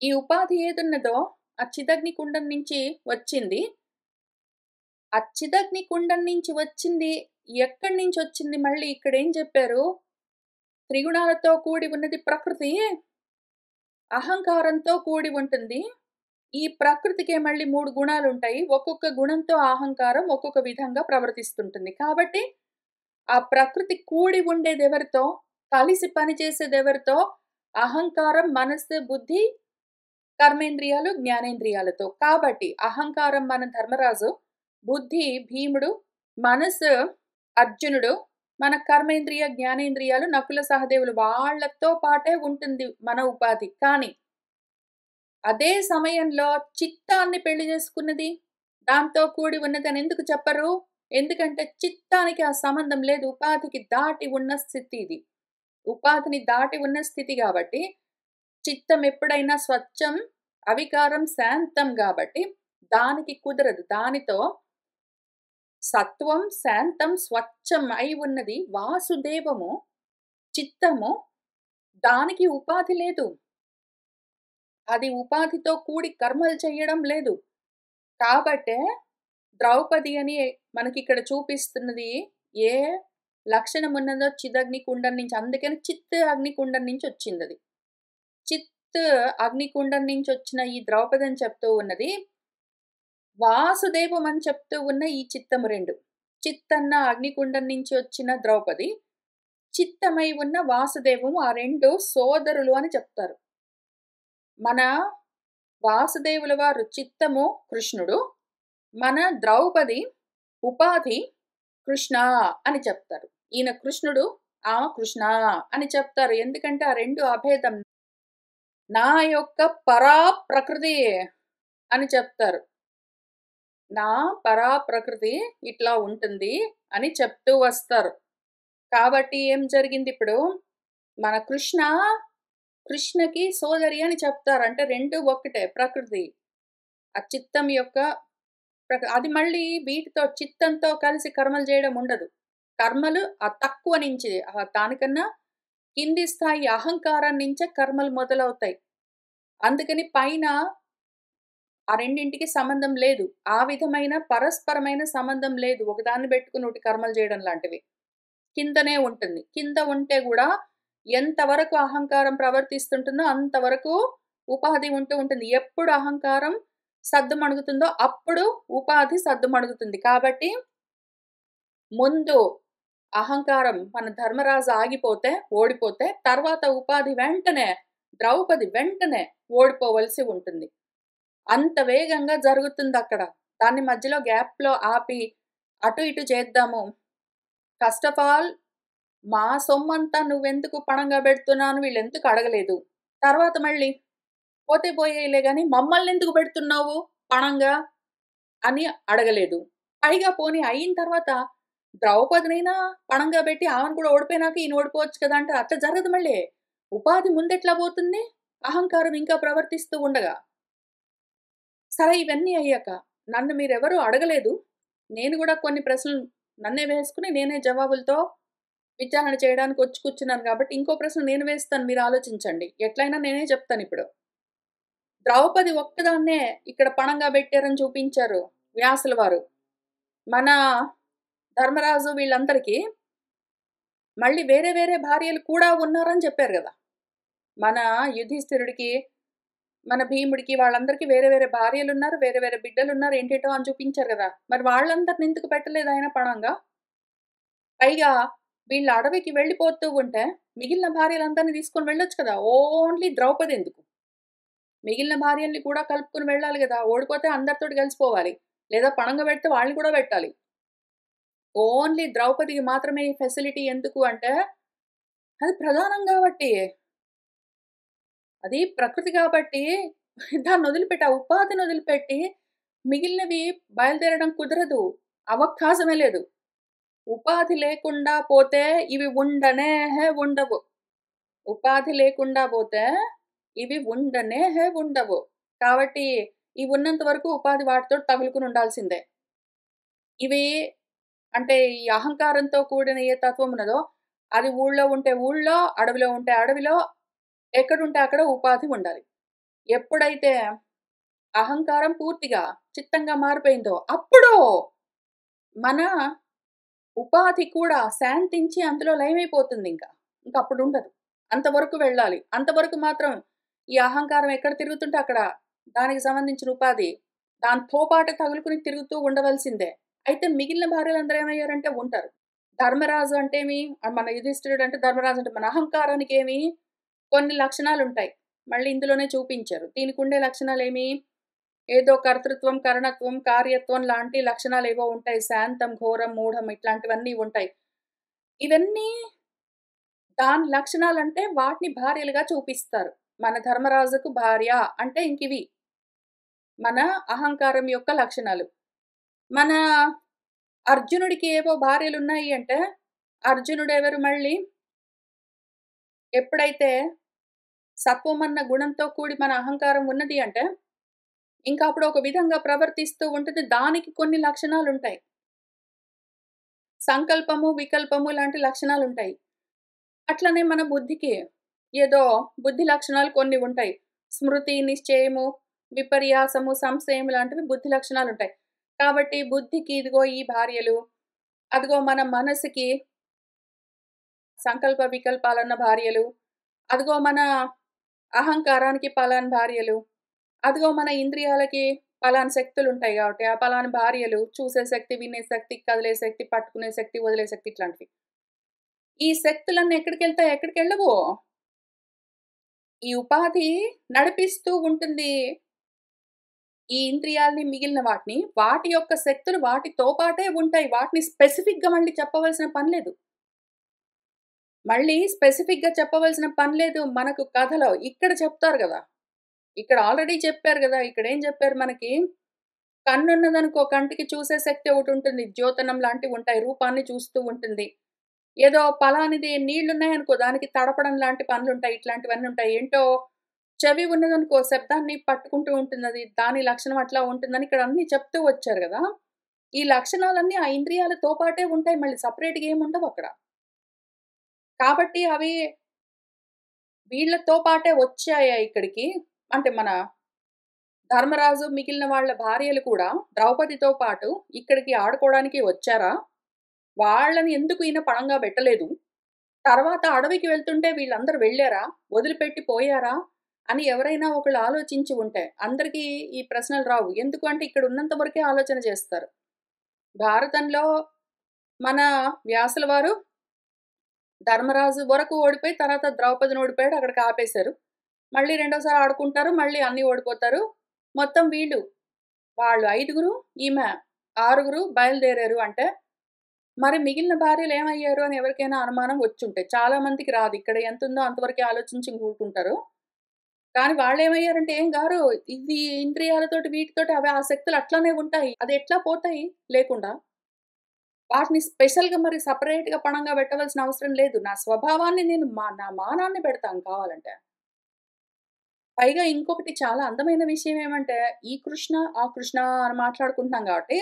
ఈ ఉపాధి ఏదున్నదో ఆ చిదగ్ని కుండం నుంచి వచ్చింది. ఆ చిదగ్ని కుండం నుంచి వచ్చింది ఎక్కడి నుంచొచ్చింది మళ్ళీ ఇక్కడేం చెప్పారు? త్రిగుణాలతో కూడి ఉన్నది ప్రకృతి. అహంకారంతో కూడి ఉంటుంది. ఈ ప్రకృతికే మళ్ళీ 3 గుణాలుంటాయి. ఒక్కొక్క గుణంతో అహంకారం ఒక్కొక్క విధంగా ప్రవర్తిస్తుంటుంది. కాబట్టి ఆ ప్రకృతి కూడి ఉండేదెవరితో? కలిసి పనిచేసేదెవరితో? అహంకారం, మనస్సు, బుద్ధి, కర్మేంద్రియాలు, జ్ఞానేంద్రియాలతో. కాబట్టి అహంకారం మన ధర్మరాజు, బుద్ధి భీముడు, మనసు అర్జునుడు, మన కర్మేంద్రియ, జ్ఞానేంద్రియాలు నకుల సహదేవులు వాళ్ళతో పాటే ఉంటుంది మన ఉపాధి. కానీ అదే సమయంలో చిత్తాన్ని పెళ్లి చేసుకున్నది, దాంతో కూడి ఉన్నదని ఎందుకు చెప్పరు? ఎందుకంటే చిత్తానికి ఆ సంబంధం లేదు. ఉపాధికి దాటి ఉన్న స్థితి ఇది. ఉపాధిని దాటి ఉన్న స్థితి గాబట్టి చిత్తం ఎప్పుడైనా స్వచ్ఛం, అవికారం, శాంతం గాబట్టి, దానికి కుదరదు. దానితో సత్వం, శాంతం, స్వచ్ఛం అయి ఉన్నది వాసుదేవము, చిత్తము. దానికి ఉపాధి లేదు. అది ఉపాధితో కూడి కర్మలు చెయ్యడం లేదు. కాబట్టే ద్రౌపది అని మనకిక్కడ చూపిస్తున్నది ఏ లక్షణం ఉన్నదో చిదగ్నికుండం నుంచి. అందుకని చిత్ అగ్నికుండం నుంచి వచ్చిందది. చిత్ అగ్నికుండం నుంచి వచ్చిన ఈ ద్రౌపది అని చెప్తూ ఉన్నది వాసుదేవం అని చెప్తూ ఉన్న ఈ చిత్తము 2. చిత్తన్న అగ్నికుండం నుంచి వచ్చిన ద్రౌపది, చిత్తమై ఉన్న వాసుదేవము, ఆ 2 సోదరులు అని చెప్తారు. మన వాసుదేవుల వారు చిత్తము కృష్ణుడు, మన ద్రౌపది ఉపాధి కృష్ణ అని చెప్తారు. ఈయన కృష్ణుడు, ఆమె కృష్ణ అని చెప్తారు. ఎందుకంటే ఆ 2 అభేదం. నా యొక్క పరా ప్రకృతి అని చెప్తారు. నా పరా ప్రకృతి ఇట్లా ఉంటుంది అని చెప్తూ వస్తారు. కాబట్టి ఏం జరిగింది ఇప్పుడు? మన కృష్ణకి సోదరి అని చెప్తారు. అంటే 2 ఒక్కటే ప్రకృతి. ఆ చిత్తం యొక్క అది మళ్ళీ వీటితో చిత్తంతో కలిసి కర్మలు చేయడం ఉండదు. కర్మలు ఆ తక్కువ నుంచి దానికన్నా కింది స్థాయి అహంకారం నుంచే కర్మలు మొదలవుతాయి. అందుకని పైన ఆ రెండింటికి సంబంధం లేదు. ఆ విధమైన పరస్పరమైన సంబంధం లేదు. ఒకదాన్ని పెట్టుకుని ఒకటి కర్మలు చేయడం లాంటివి. కిందనే ఉంటుంది. కింద ఉంటే గూడా ఎంతవరకు అహంకారం ప్రవర్తిస్తుంటుందో అంతవరకు ఉపాధి ఉంటూ ఉంటుంది. ఎప్పుడు అహంకారం సద్దుమణుగుతుందో అప్పుడు ఉపాధి సద్దుమణుగుతుంది. కాబట్టి ముందు అహంకారం మన ధర్మరాజు ఆగిపోతే, ఓడిపోతే తర్వాత ఉపాధి వెంటనే ద్రౌపది వెంటనే ఓడిపోవలసి ఉంటుంది. అంత వేగంగా జరుగుతుందక్కడ. దాన్ని మధ్యలో గ్యాప్‌లో ఆపి అటు ఇటు చేద్దాము. ఫస్ట్ ఆఫ్ ఆల్ మా సొమ్మంతా నువ్వెందుకు పణంగా పెడుతున్నావు అని వీళ్ళెందుకు అడగలేదు. తర్వాత మళ్ళీ పోతే పోయేయిలే గాని మమ్మల్నెందుకు పెడుతున్నావు పణంగా అని అడగలేదు. పైగా పోనీ అయిన తర్వాత ద్రౌపదినైనా పణంగా పెట్టి ఆమెను కూడా ఓడిపోయినాక ఈయన ఓడిపోవచ్చు కదా! అంటే అట్లా జరగదు మళ్ళీ. ఉపాధి ముందెట్లా పోతుంది? అహంకారం ఇంకా ప్రవర్తిస్తూ ఉండగా. సరే ఇవన్నీ అయ్యాక నన్ను మీరెవరూ అడగలేదు. నేను గూడా కొన్ని ప్రశ్నలు నన్నే వేసుకొని నేనే జవాబులతో విచారణ చేయడానికి వచ్చి కూర్చున్నాను కాబట్టి ఇంకో ప్రశ్న నేను వేస్తాను మీరు ఆలోచించండి. ఎట్లైనా నేనే చెప్తానిప్పుడు. ద్రౌపది ఒక్కదాన్నే ఇక్కడ పణంగా పెట్టారని చూపించారు వ్యాసుల వారు. మన ధర్మరాజు వీళ్ళందరికీ మళ్ళీ వేరే వేరే భార్యలు కూడా ఉన్నారని చెప్పారు గదా! మన యుధిష్ఠిరుడికి, మన భీముడికి వాళ్ళందరికీ వేరే వేరే భార్యలున్నారు, వేరే వేరే బిడ్డలున్నారు ఏంటేటో అని చూపించారు గదా! మరి వాళ్ళందరిని ఎందుకు పెట్టలేదు ఆయన పణంగా? పైగా వీళ్ళు అడవికి వెళ్ళిపోతూ ఉంటే మిగిలిన భార్యలందరిని తీసుకొని వెళ్ళొచ్చు కదా! ఓన్లీ ద్రౌపది ఎందుకు? మిగిలిన భార్యల్ని కూడా కలుపుకొని వెళ్ళాలి గదా! ఓడిపోతే అందరితోటి కలిసిపోవాలి. లేదా పణంగా పెడితే వాళ్ళని కూడా పెట్టాలి. ఓన్లీ ద్రౌపదికి మాత్రమే ఈ ఫెసిలిటీ ఎందుకు అంటే, అది ప్రధానం గాబట్టి. అది ప్రకృతి గాబట్టి దాన్నొదిలిపెట్టి, ఆ ఉపాధిని వదిలిపెట్టి మిగిలినవి బయలుదేరడం కుదరదు. అవకాశమే లేదు. ఉపాధి లేకుండా పోతే ఇవి ఉండవు. ఉపాధి లేకుండా పోతే ఇవి ఉండవు. కాబట్టి ఇవి ఉన్నంత వరకు ఉపాధి వాటితోటి తగులుకొని ఉండాల్సిందే. ఇవి అంటే ఈ అహంకారంతో కూడిన ఏ తత్వం ఉన్నదో అది ఊళ్ళో ఉంటే ఊళ్ళో, అడవిలో ఉంటే అడవిలో, ఎక్కడుంటే అక్కడ ఉపాధి ఉండాలి. ఎప్పుడైతే అహంకారం పూర్తిగా చిత్తంగా మారిపోయిందో అప్పుడు మన ఉపాధి కూడా శాంతించి అందులో లయమైపోతుందింక. ఇంకప్పుడుండదు. అంతవరకు వెళ్ళాలి. అంతవరకు మాత్రం ఈ అహంకారం ఎక్కడ తిరుగుతుంటే అక్కడ దానికి సంబంధించిన ఉపాధి దాంతో పాటు తగులుకొని తిరుగుతూ ఉండవలసిందే. అయితే మిగిలిన భార్యలందరూ ఏమయ్యారంటే ఉంటారు. ధర్మరాజు అంటేమి మన యుధిష్ఠిరుడు అంటే ధర్మరాజు అంటే మన అహంకారానికేమి కొన్ని లక్షణాలుంటాయి. మళ్ళీ ఇందులోనే చూపించారు. దీనికుండే లక్షణాలేమి? ఏదో కర్తృత్వం, కరణత్వం, కార్యత్వం లాంటి లక్షణాలేవో ఉంటాయి. శాంతం, ఘోరం, మూఢం ఇట్లాంటివన్నీ ఉంటాయి. ఇవన్నీ దాని లక్షణాలంటే వాటిని భార్యలుగా చూపిస్తారు. మన ధర్మరాజుకు భార్య అంటే ఇంకివి. మన అహంకారం యొక్క లక్షణాలు. మన అర్జునుడికి ఏవో భార్యలున్నాయి అంటే, అర్జునుడెవరు మళ్ళీ? ఎప్పుడైతే సత్వమన్న గుణంతో కూడి మన అహంకారం ఉన్నది అంటే, ఇంకా అప్పుడు ఒక విధంగా ప్రవర్తిస్తూ ఉంటుంది. దానికి కొన్ని లక్షణాలుంటాయి. సంకల్పము, వికల్పము లాంటి లక్షణాలుంటాయి. అట్లనే మన బుద్ధికి ఏదో బుద్ధి లక్షణాలు కొన్ని ఉంటాయి. స్మృతి, నిశ్చయము, విపర్యాసము, సంశయం లాంటివి బుద్ధి లక్షణాలుంటాయి. కాబట్టి బుద్ధికి ఇదిగో ఈ భార్యలు, అదిగో మన మనసుకి సంకల్ప వికల్పాలన్న భార్యలు, అదిగో మన అహంకారానికి పలాని భార్యలు, అదిగో మన ఇంద్రియాలకి పలానా శక్తులుంటాయి కాబట్టి, ఆ పలానా భార్యలు చూసే శక్తి, వినే శక్తి, కదిలే శక్తి, పట్టుకునే శక్తి, వదిలే శక్తి ఇట్లాంటివి. ఈ శక్తులన్నీ ఎక్కడికెళ్తాయి? ఎక్కడికెళ్ళవు. ఈ ఉపాధి నడిపిస్తూ ఉంటుంది. ఈ ఇంద్రియాల్ని, మిగిలిన వాటిని. వాటి యొక్క శక్తులు వాటితో పాటే ఉంటాయి. వాటిని స్పెసిఫిక్‌గా మళ్ళీ చెప్పవలసిన పని లేదు. మళ్ళీ స్పెసిఫిక్‌గా చెప్పవలసిన పని లేదు మనకు కథలో. ఇక్కడ చెప్తారు గదా! ఇక్కడ ఆల్రెడీ చెప్పారు గదా! ఇక్కడేం జెప్పారు మనకి, కన్నున్నదనుకో కంటికి చూసే శక్తి ఒకటుంటుంది. ద్యోతనం లాంటివుంటాయి. రూపాన్ని చూస్తూ ఉంటుంది. ఏదో పలానిది నీళ్లున్నాయనుకో దానికి తడపడం లాంటి పనులుంటాయి. ఇట్లాంటివన్నీ ఉంటాయి. ఏంటో చెవి ఉన్నదనుకో శబ్దాన్ని పట్టుకుంటూ ఉంటుందది. దాని లక్షణం అట్లా ఉంటుందని ఇక్కడ అన్నీ చెప్తూ వచ్చారు గదా! ఈ లక్షణాలన్నీ ఆ ఇంద్రియాలతో పాటే ఉంటాయి. మళ్ళీ సెపరేట్‌గా ఏముండవక్కడ. కాబట్టి అవి వీళ్ళతో పాటే వచ్చాయా ఇక్కడికి? అంటే మన ధర్మరాజు మిగిలిన వాళ్ళ భార్యలు కూడా ద్రౌపదితో పాటు ఇక్కడికి ఆడుకోవడానికి వచ్చారా? వాళ్ళని ఎందుకు ఈయన పణంగా పెట్టలేదు? తర్వాత అడవికి వెళ్తుంటే వీళ్ళందరూ వెళ్లారా? వదిలిపెట్టి పోయారా? అని ఎవరైనా ఒకళ్ళు ఆలోచించి ఉంటే, అందరికీ ఈ ప్రశ్నలు రావు. ఎందుకు అంటే ఇక్కడ ఉన్నంత వరకే ఆలోచన చేస్తారు. భారతంలో మన వ్యాసుల వారు ధర్మరాజు వరకు ఓడిపోయి తర్వాత ద్రౌపదిని ఓడిపోయాడు. అక్కడికి ఆపేశారు. మళ్ళీ రెండోసారి ఆడుకుంటారు. మళ్ళీ అన్నీ ఓడిపోతారు. మొత్తం వీళ్ళు, వాళ్ళు 5గురు, ఈమె 6గురు బయలుదేరారు అంటే, మరి మిగిలిన భార్యలు ఏమయ్యారు అని ఎవరికైనా అనుమానం వచ్చుంటే. చాలా మందికి రాదు. ఇక్కడ ఎంతుందో అంతవరకే ఆలోచించి ఊరుకుంటారు. కానీ వాళ్ళేమయ్యారంటే, "ఏం గారు ఇది ఇంద్రియాలతోటి వీటితోటి అవి ఆ శక్తులు అట్లనే ఉంటాయి. అది ఎట్లా పోతాయి లేకుండా? వాటిని స్పెషల్‌గా మరి సెపరేట్‌గా పణంగా పెట్టవలసిన అవసరం లేదు. నా స్వభావాన్ని నేను నా మానాన్ని పెడతాను కావాలంటే." పైగా ఇంకొకటి చాలా అందమైన విషయం ఏమంటే, ఈ కృష్ణ, ఆ కృష్ణ అని మాట్లాడుకుంటున్నాం గాబట్టి,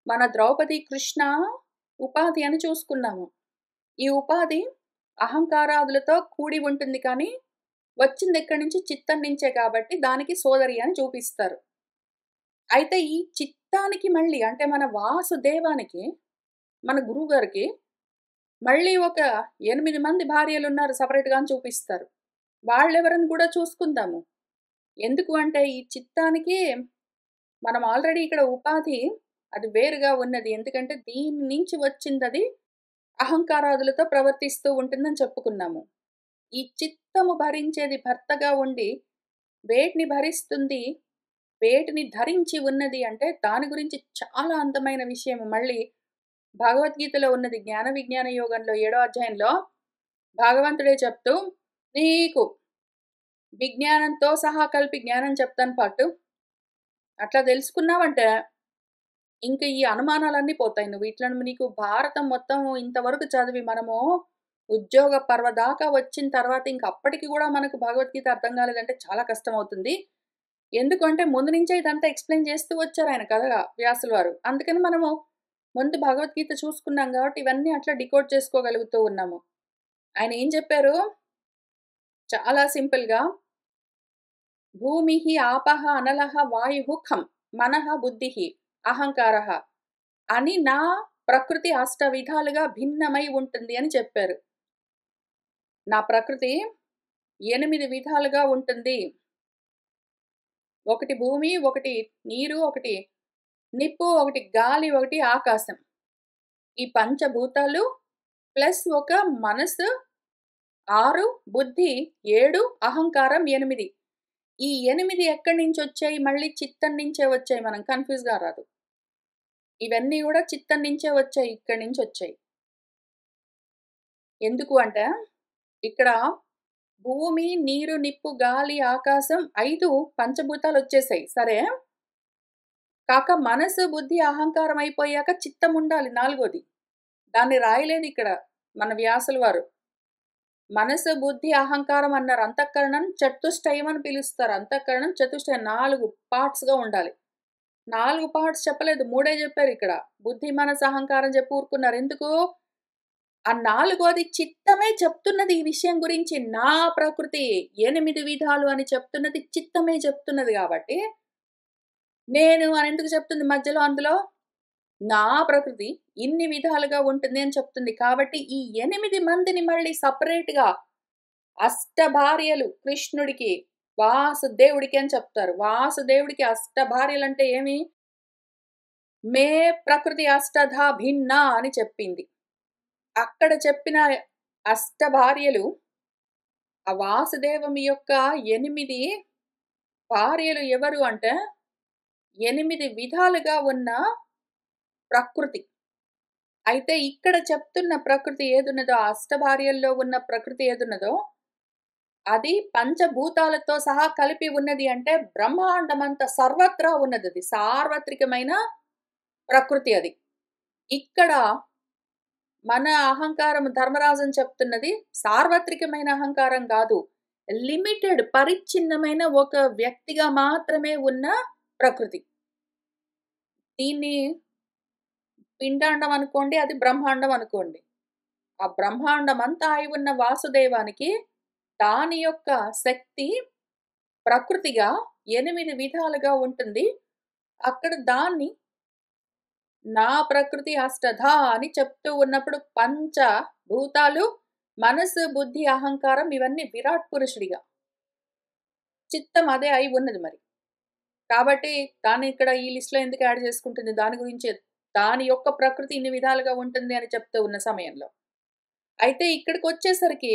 మన ద్రౌపది కృష్ణ ఉపాధి అని చూసుకున్నాము. ఈ ఉపాధి అహంకారాదులతో కూడి ఉంటుంది కానీ, వచ్చిందెక్కడి నుంచి చిత్తం నుంచే కాబట్టి, దానికి సోదరి అని చూపిస్తారు. అయితే ఈ చిత్తానికి మళ్ళీ అంటే మన వాసుదేవానికి, మన గురువుగారికి మళ్ళీ ఒక 8 మంది భార్యలున్నారు సెపరేట్‌గా అని చూపిస్తారు. వాళ్ళెవరని కూడా చూసుకుందాము. ఎందుకు అంటే ఈ చిత్తానికి మనం ఆల్రెడీ ఇక్కడ ఉపాధి అది వేరుగా ఉన్నది. ఎందుకంటే దీని నుంచి వచ్చిందది అహంకారాదులతో ప్రవర్తిస్తూ ఉంటుందని చెప్పుకున్నాము. ఈ చిత్తము భరించేది భర్తగా ఉండి వేటిని భరిస్తుంది, వేటిని ధరించి ఉన్నది అంటే దాని గురించి చాలా అందమైన విషయం మళ్ళీ భగవద్గీతలో ఉన్నది. జ్ఞాన విజ్ఞాన యోగంలో 7వ అధ్యాయంలో భగవంతుడే చెప్తూ, "నీకు విజ్ఞానంతో సహా కలిపి జ్ఞానం చెప్తాను పట్టు. అట్లా తెలుసుకున్నావంటే ఇంక ఈ అనుమానాలన్నీ పోతాయి. నువ్వు ఇట్లా నీకు భారతం మొత్తం ఇంతవరకు చదివి మనము ఉద్యోగ పర్వ దాకా వచ్చిన తర్వాత ఇంక అప్పటికి గూడా మనకు భగవద్గీత అర్థం కాలేదంటే చాలా కష్టమవుతుంది. ఎందుకంటే ముందు నుంచే ఇదంతా ఎక్స్‌ప్లెయిన్ చేస్తూ వచ్చారాయన కథగా వ్యాసుల వారు. అందుకని మనము ముందు భగవద్గీత చూసుకున్నాం గాబట్టి ఇవన్నీ అట్లా డికోడ్ చేసుకోగలుగుతూ ఉన్నాము. ఆయన ఏం చెప్పారు? చాలా సింపుల్‌గా భూమిః, ఆపః, అనలః, వాయుః, ఖం. మనః, బుద్ధిః, అహంకారః అని నా ప్రకృతి అష్టవిధాలుగా భిన్నమై ఉంటుంది అని చెప్పారు. నా ప్రకృతి 8 విధాలుగా ఉంటుంది. ఒకటి భూమి, ఒకటి నీరు, ఒకటి నిప్పు, ఒకటి గాలి, ఒకటి ఆకాశం. ఈ పంచభూతాలు ప్లస్ ఒక మనసు 6, బుద్ధి 7, అహంకారం 8. ఈ 8 ఎక్కడి నుంచొచ్చాయి? మళ్ళీ చిత్తం నుంచే వచ్చాయి. మనం కన్‌ఫ్యూజ్ గారాదు. ఇవన్నీ గూడా చిత్తం నుంచే వచ్చాయి. ఇక్కడి నుంచొచ్చాయి. ఎందుకు అంటే, ఇక్కడ భూమి, నీరు, నిప్పు, గాలి, ఆకాశం 5 పంచభూతాలొచ్చేసాయి. సరే. మనసు, బుద్ధి, అహంకారం అయిపోయాక చిత్తం ఉండాలి నాలుగోది. దాన్ని రాయలేదిక్కడ మన వ్యాసుల వారు. మనసు, బుద్ధి, అహంకారం అన్నారు. అంతఃకరణం చతుష్టయం అని పిలుస్తారు. అంతఃకరణం చతుష్టయం 4 పార్ట్స్‌గా ఉండాలి. 4 పార్ట్స్ చెప్పలేదు. 3 చెప్పారిక్కడ. బుద్ధి, మనసు, అహంకారం చెప్పి ఊరుకున్నారు. ఎందుకు? ఆ నాలుగోది చిత్తమే చెప్తున్నది ఈ విషయం గురించి. నా ప్రకృతి 8 విధాలు అని చెప్తున్నది చిత్తమే చెప్తున్నది గాబట్టి, నేను అని ఎందుకు చెప్తుంది మధ్యలో అందులో? నా ప్రకృతి ఇన్ని విధాలుగా ఉంటుంది అని చెప్తుంది. కాబట్టి ఈ 8 మందిని మళ్ళీ సెపరేట్‌గా అష్టభార్యలు కృష్ణుడికి, వాసుదేవుడికి అని చెప్తారు. వాసుదేవుడికి అష్టభార్యలంటే ఏమి? మే ప్రకృతి అష్టధా భిన్నా అని చెప్పింది. అక్కడ చెప్పిన అష్టభార్యలు ఆ వాసుదేవుని యొక్క 8 భార్యలు ఎవరు అంటే 8 విధాలుగా ఉన్న ప్రకృతి. అయితే ఇక్కడ చెప్తున్న ప్రకృతి ఏదున్నదో ఆ అష్టభార్యల్లో ఉన్న ప్రకృతి ఏదున్నదో అది పంచభూతాలతో సహా కలిపి ఉన్నది అంటే బ్రహ్మాండమంతా సర్వత్రా ఉన్నదది. సార్వత్రికమైన ప్రకృతి అది. ఇక్కడ మన అహంకారం ధర్మరాజన్ చెప్తున్నది సార్వత్రికమైన అహంకారం గాదు. లిమిటెడ్ పరిచ్ఛిన్నమైన ఒక వ్యక్తిగా మాత్రమే ఉన్న ప్రకృతి. దీన్ని పిండాండం అనుకోండి, అది బ్రహ్మాండం అనుకోండి. ఆ బ్రహ్మాండమంతా అయి ఉన్న వాసుదేవానికి దాని యొక్క శక్తి ప్రకృతిగా 8 విధాలుగా ఉంటుంది. అక్కడ దాన్ని నా ప్రకృతి అష్టధా అని చెప్తూ ఉన్నప్పుడు పంచ భూతాలు, మనసు, బుద్ధి, అహంకారం ఇవన్నీ విరాట్ పురుషుడిగా. చిత్తం అదే అయి ఉన్నది మరి. కాబట్టి దాన్ని ఇక్కడ ఈ లిస్ట్‌లో ఎందుకు యాడ్ చేసుకుంటుంది? దాని గురించే. దాని యొక్క ప్రకృతి ఇన్ని విధాలుగా ఉంటుంది అని చెప్తూ ఉన్న సమయంలో. అయితే ఇక్కడికొచ్చేసరికి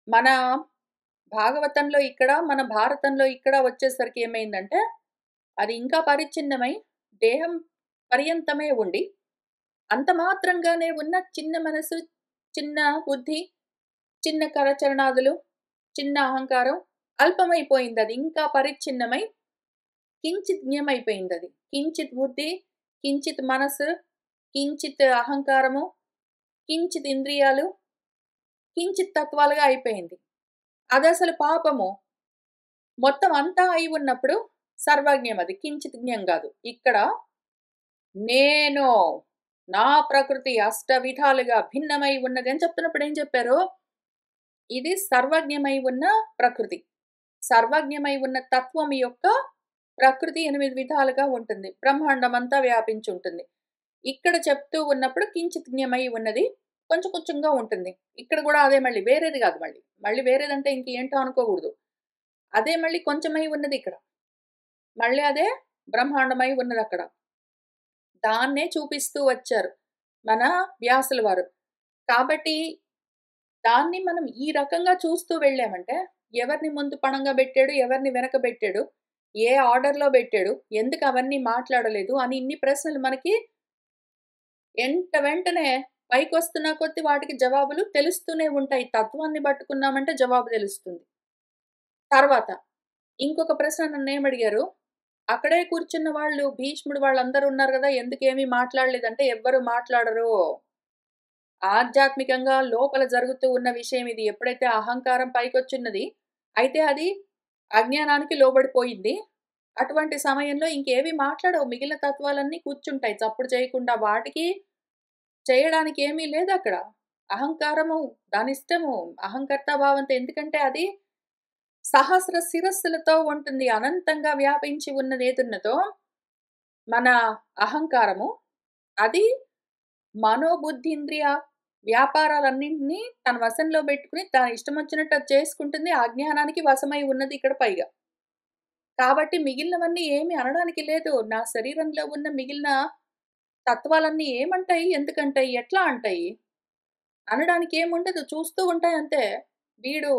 మన భాగవతంలో ఇక్కడ, మన భారతంలో ఇక్కడ వచ్చేసరికి ఏమైందంటే, అది ఇంకా పరిచ్ఛిన్నమై దేహం పర్యంతమే ఉండి, అంత మాత్రంగానే ఉన్న చిన్న మనసు, చిన్న బుద్ధి, చిన్న కరచరణాదులు, చిన్న అహంకారం అల్పమైపోయిందది. ఇంకా పరిచ్ఛిన్నమై కించిత్ జ్ఞమైపోయిందది. కించిత్ బుద్ధి, కించిత్ మనసు, కించిత్ అహంకారము, కించిత్ ఇంద్రియాలు, కించిత్ తత్వాలుగా అయిపోయింది. అదసలు పాపము. మొత్తం అంతా అయి ఉన్నప్పుడు సర్వజ్ఞం అది. కించిత్ జ్ఞం గాదు. ఇక్కడ నేను, నా ప్రకృతి అష్ట విధాలుగా భిన్నమై ఉన్నది అని చెప్తున్నప్పుడు ఏం చెప్పారు? ఇది సర్వజ్ఞమై ఉన్న ప్రకృతి. సర్వజ్ఞమై ఉన్న తత్వం యొక్క ప్రకృతి 8 విధాలుగా ఉంటుంది. బ్రహ్మాండమంతా వ్యాపించుంటుంది. ఇక్కడ చెప్తూ ఉన్నప్పుడు కించిత్ జ్ఞమై ఉన్నది. కొంచెం కొంచెంగా ఉంటుంది. ఇక్కడ గూడా అదే మళ్ళీ. వేరేది గాదు మళ్ళీ. మళ్ళీ వేరేదంటే ఇంకేంటో అనుకోకూడదు. అదే మళ్ళీ కొంచెమై ఉన్నదిక్కడ. మళ్ళీ అదే బ్రహ్మాండమై ఉన్నదక్కడ. దాన్నే చూపిస్తూ వచ్చారు మన వ్యాసుల వారు. కాబట్టి దాన్ని మనం ఈ రకంగా చూస్తూ వెళ్ళామంటే, ఎవరిని ముందు పణంగా బెట్టాడు, ఎవరిని వెనక బెట్టాడు, ఏ ఆర్డర్‌లో బెట్టాడు, ఎందుకు అవన్నీ మాట్లాడలేదు అని ఇన్ని ప్రశ్నలు మనకి వెంటనే పైకొస్తున్న కొద్దీ వాటికి జవాబులు తెలుస్తూనే ఉంటాయి. తత్వాన్ని పట్టుకున్నామంటే జవాబు తెలుస్తుంది. తర్వాత ఇంకొక ప్రశ్న నన్నేమడిగారు, అక్కడే కూర్చున్న వాళ్ళు భీష్ముడు వాళ్ళందరూ ఉన్నారు గదా! ఎందుకేమి మాట్లాడలేదంటే, ఎవ్వరు మాట్లాడరు. ఆధ్యాత్మికంగా లోపల జరుగుతూ ఉన్న విషయం ఇది. ఎప్పుడైతే అహంకారం పైకొచ్చున్నది, అయితే అది అజ్ఞానానికి లోబడిపోయింది. అటువంటి సమయంలో ఇంకేవి మాట్లాడవు. మిగిలిన తత్వాలన్నీ కూర్చుంటాయి చప్పుడు చేయకుండా. వాటికి చేయడానికి ఏమీ లేదక్కడ. అహంకారము దానిష్టము. అహంకర్త భావంతో ఎందుకంటే అది సహస్ర శిరస్సులతో ఉంటుంది. అనంతంగా వ్యాపించి ఉన్నదేదున్నదో మన అహంకారము, అది మనోబుద్ధీంద్రియ వ్యాపారాలన్నింటినీ తన వశంలో బెట్టుకొని దాని ఇష్టమొచ్చినట్టు అది చేసుకుంటుంది. ఆ జ్ఞానానికి వశమై ఉన్నది ఇక్కడ పైగా. కాబట్టి మిగిలినవన్నీ ఏమి అనడానికి లేదు. నా శరీరంలో ఉన్న మిగిలిన తత్వాలన్నీ ఏమంటాయి? ఎందుకంటాయి? ఎట్లా అంటాయి? అనడానికి ఏముండదు. చూస్తూ ఉంటాయంతే. వీడు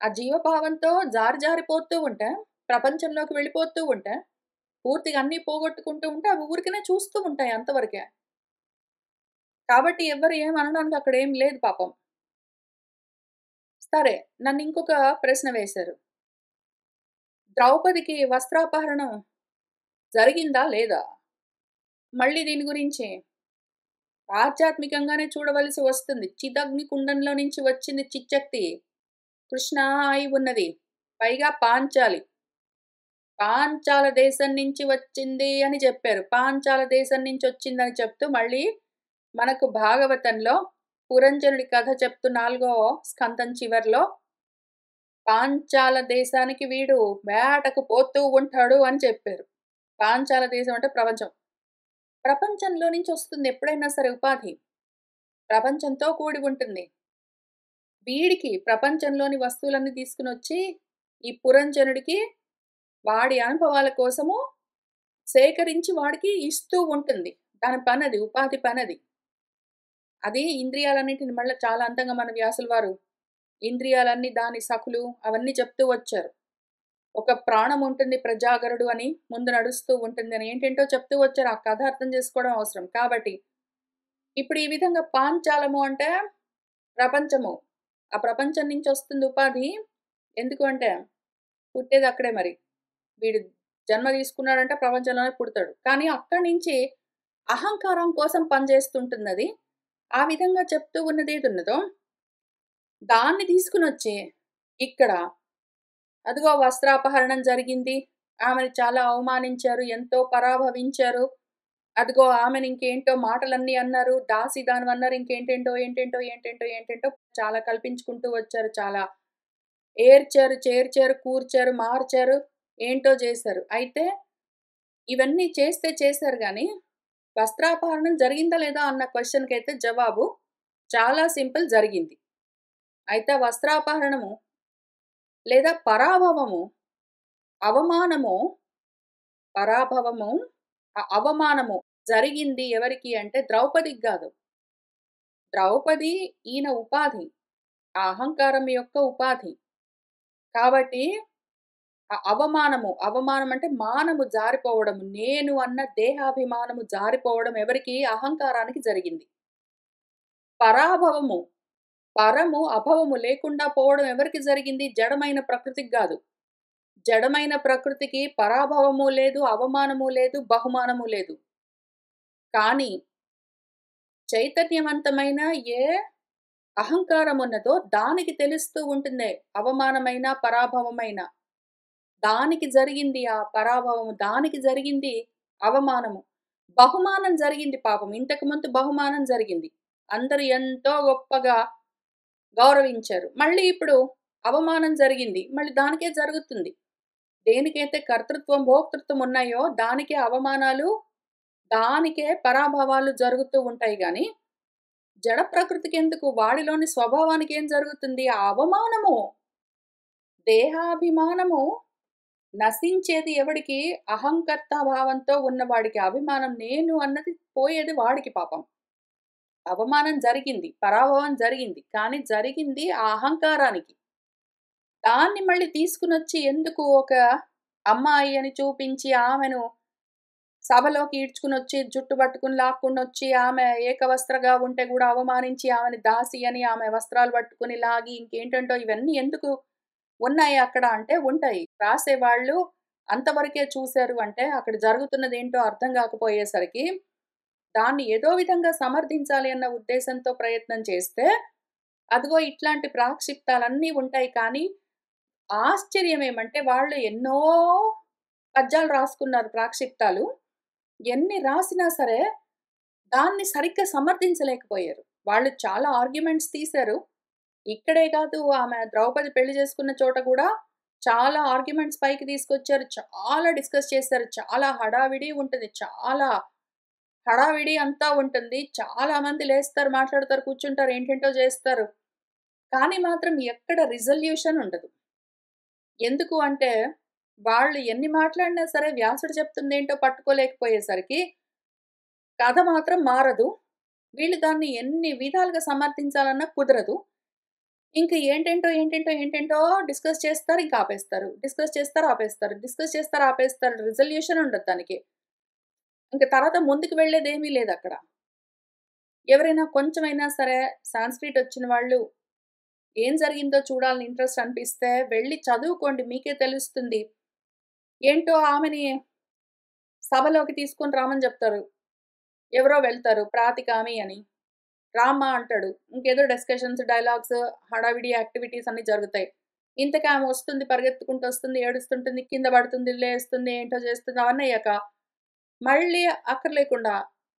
ఆ జీవభావంతో జారి జారిపోతూ ఉంటే, ప్రపంచంలోకి వెళ్ళిపోతూ ఉంటే, పూర్తిగా అన్నీ పోగొట్టుకుంటూ ఉంటే, అవి ఊరికనే చూస్తూ ఉంటాయి అంతవరకే. కాబట్టి ఎవ్వరు ఏమనడానికి అక్కడేం లేదు పాపం. సరే. నన్నింకొక ప్రశ్న వేశారు. ద్రౌపదికి వస్త్రాపహరణం జరిగిందా? లేదా? మళ్ళీ దీని గురించి ఆధ్యాత్మికంగానే చూడవలసి వస్తుంది. చిదగ్ని కుండంలో నుంచి వచ్చింది చిచ్చక్తి. కృష్ణ అయి ఉన్నది. పైగా పాంచాలి. పాంచాల దేశం నుంచి వచ్చింది అని చెప్పారు. పాంచాల దేశం నుంచి వచ్చిందని చెప్తూ మళ్ళీ మనకు భాగవతంలో పురంజనుడి కథ చెప్తూ 4వ స్కందం చివర్లో పాంచాల దేశానికి వీడు వేటకు పోతూ ఉంటాడు అని చెప్పారు. పాంచాల దేశం అంటే ప్రపంచం. ప్రపంచంలో నుంచి వస్తుంది ఎప్పుడైనా సరే ఉపాధి. ప్రపంచంతో కూడి ఉంటుంది. వీడికి ప్రపంచంలోని వస్తువులన్నీ తీసుకొనొచ్చి ఈ పురంజనుడికి వాడి అనుభవాల కోసము సేకరించి వాడికి ఇస్తూ ఉంటుంది. దాని పనది. ఉపాధి పనది. అది ఇంద్రియాలన్నిటిని మళ్ళా చాలా అందంగా మన వ్యాసుల వారు ఇంద్రియాలన్నీ దాని సఖులు అవన్నీ చెప్తూ వచ్చారు. ఒక ప్రాణం ఉంటుంది ప్రజాగరుడు అని ముందు నడుస్తూ ఉంటుంది అని ఏంటేంటో చెప్తూ వచ్చారు. ఆ కథ అర్థం చేసుకోవడం అవసరం. కాబట్టి ఇప్పుడు ఈ విధంగా పాంచాలము అంటే ప్రపంచము. ఆ ప్రపంచం నుంచి వస్తుంది ఉపాధి. ఎందుకు అంటే పుట్టేది అక్కడే మరి. వీడు జన్మ తీసుకున్నాడంటే ప్రపంచంలోనే పుడతాడు. కానీ అక్కడి నుంచి అహంకారం కోసం పనిచేస్తుంటుందది. ఆ విధంగా చెప్తూ ఉన్నదేదున్నదో దాన్ని తీసుకొనొచ్చి ఇక్కడ అదిగో వస్త్రాపహరణం జరిగింది. ఆమెను చాలా అవమానించారు. ఎంతో పరాభవించారు. అదిగో ఆమెను ఇంకేంటో మాటలన్నీ అన్నారు. దాసీదానివన్నారు. ఇంకేంటేంటో, ఏంటేంటో, ఏంటేంటో, ఏంటేంటో చాలా కల్పించుకుంటూ వచ్చారు. చాలా ఏర్చారు, చేర్చారు, కూర్చారు, మార్చారు. ఏంటో చేశారు. అయితే ఇవన్నీ చేస్తే చేశారు గానీ, వస్త్రాపహరణం జరిగిందా లేదా అన్న క్వెషన్‌కైతే జవాబు చాలా సింపుల్ జరిగింది. అయితే వస్త్రాపహరణము లేదా పరాభవము, అవమానము, పరాభవము, అవమానము జరిగింది ఎవరికి అంటే ద్రౌపదికి గాదు. ద్రౌపది ఈయన ఉపాధి. ఆ అహంకారం యొక్క ఉపాధి. కాబట్టి అవమానము, అవమానం అంటే మానము జారిపోవడము. నేను అన్న దేహాభిమానము జారిపోవడం ఎవరికి? అహంకారానికి జరిగింది. పరాభవము, పరము, అభవము లేకుండా పోవడం ఎవరికి జరిగింది? జడమైన ప్రకృతికి గాదు. జడమైన ప్రకృతికి పరాభవము లేదు, అవమానము లేదు, బహుమానము లేదు. కానీ చైతన్యవంతమైన ఏ అహంకారమున్నదో దానికి తెలుస్తూ ఉంటుందే అవమానమైన, పరాభవమైన. దానికి జరిగింది ఆ పరాభవము. దానికి జరిగింది అవమానము. బహుమానం జరిగింది పాపం. ఇంతకుముందు బహుమానం జరిగింది. అందరూ ఎంతో గొప్పగా గౌరవించారు. మళ్ళీ ఇప్పుడు అవమానం జరిగింది. మళ్ళీ దానికే జరుగుతుంది. దేనికైతే కర్తృత్వం, భోక్తృత్వం ఉన్నాయో దానికే అవమానాలు, దానికే పరాభవాలు జరుగుతూ ఉంటాయి గానీ, జడ ప్రకృతికెందుకు? వాడిలోని స్వభావానికి ఏం జరుగుతుంది? ఆ అవమానము, దేహాభిమానము నశించేది ఎవడికి? అహంకర్త భావంతో ఉన్నవాడికి. అభిమానం నేను అన్నది పోయేది వాడికి పాపం. అవమానం జరిగింది. పరాభవం జరిగింది. కానీ జరిగింది ఆ అహంకారానికి. దాన్ని మళ్ళీ తీసుకొనొచ్చి ఎందుకు ఒక అమ్మాయి అని చూపించి ఆమెను సభలోకి ఈడ్చుకొనొచ్చి జుట్టు పట్టుకొని లాక్కొనొచ్చి ఆమె ఏకవస్త్రగా ఉంటే గూడా అవమానించి ఆమెని దాసి అని ఆమె వస్త్రాలు పట్టుకొని లాగి ఇంకేంటంటో ఇవన్నీ ఎందుకు ఉన్నాయి అక్కడ అంటే ఉంటాయి. రాసేవాళ్ళు అంతవరకే చూసారు అంటే అక్కడ జరుగుతున్నదేంటో అర్థం గాకపోయేసరికి దాన్ని ఏదో విధంగా సమర్థించాలి అన్న ఉద్దేశంతో ప్రయత్నం చేస్తే, అదిగో ఇట్లాంటి ప్రాక్షిప్తాలన్నీ ఉంటాయి. కానీ ఆశ్చర్యమేమంటే వాళ్ళు ఎన్నో పద్యాలు రాసుకున్నారు ప్రాక్షిప్తాలు. ఎన్ని రాసినా సరే దాన్ని సరిగ్గా సమర్థించలేకపోయారు. వాళ్ళు చాలా ఆర్గ్యుమెంట్స్ తీశారు. ఇక్కడే కాదు ఆమె ద్రౌపది పెళ్లి చేసుకున్న చోట గూడా చాలా ఆర్గ్యుమెంట్స్ పైకి తీసుకొచ్చారు. చాలా డిస్కస్ చేశారు. చాలా హడావిడి ఉంటది. చాలా హడావిడి అంతా ఉంటుంది. చాలా మంది లేస్తారు, మాట్లాడతారు, కూర్చుంటారు, ఏంటేంటో జేస్తారు. కానీ మాత్రం ఎక్కడ రిజల్యూషన్ ఉండదు. ఎందుకు అంటే, వాళ్ళు ఎన్ని మాట్లాడినా సరే వ్యాసుడు చెప్తుందేంటో పట్టుకోలేకపోయేసరికి, కథ మాత్రం మారదు. వీళ్ళు దాన్ని ఎన్ని విధాలుగా సమర్థించాలన్నా కుదరదు. ఇంక ఏంటేంటో, ఏంటేంటో, ఏంటేంటో డిస్కస్ చేస్తారు, ఇంక ఆపేస్తారు. డిస్కస్ చేస్తారు, ఆపేస్తారు. డిస్కస్ చేస్తారు, ఆపేస్తారు. రిజల్యూషన్ ఉండదు దానికి. ఇంక తర్వాత ముందుకు వెళ్ళేదేమీ లేదక్కడ. ఎవరైనా కొంచెమైనా సరే సాంస్క్రిట్ వచ్చిన వాళ్ళు ఏం జరిగిందో చూడాలని ఇంట్రెస్ట్ అనిపిస్తే వెళ్లి చదువుకోండి. మీకే తెలుస్తుంది. ఏంటో ఆమెని సభలోకి తీసుకొని రామని జెప్తారు. ఎవరో వెళ్తారు ప్రాతికామి అని. రామ్మా అంటాడు. ఇంకేదో డిస్కషన్స్, డైలాగ్స్, హడావిడి యాక్టివిటీస్ అన్నీ జరుగుతాయి. ఇంతకి ఆమె వస్తుంది, పరిగెత్తుకుంటూ వస్తుంది, ఏడుస్తుంటుంది, కింద పడుతుంది, లేస్తుంది, ఏంటో చేస్తుంది. అవన్నీ అయ్యాక మళ్ళీ అక్కర్లేకుండా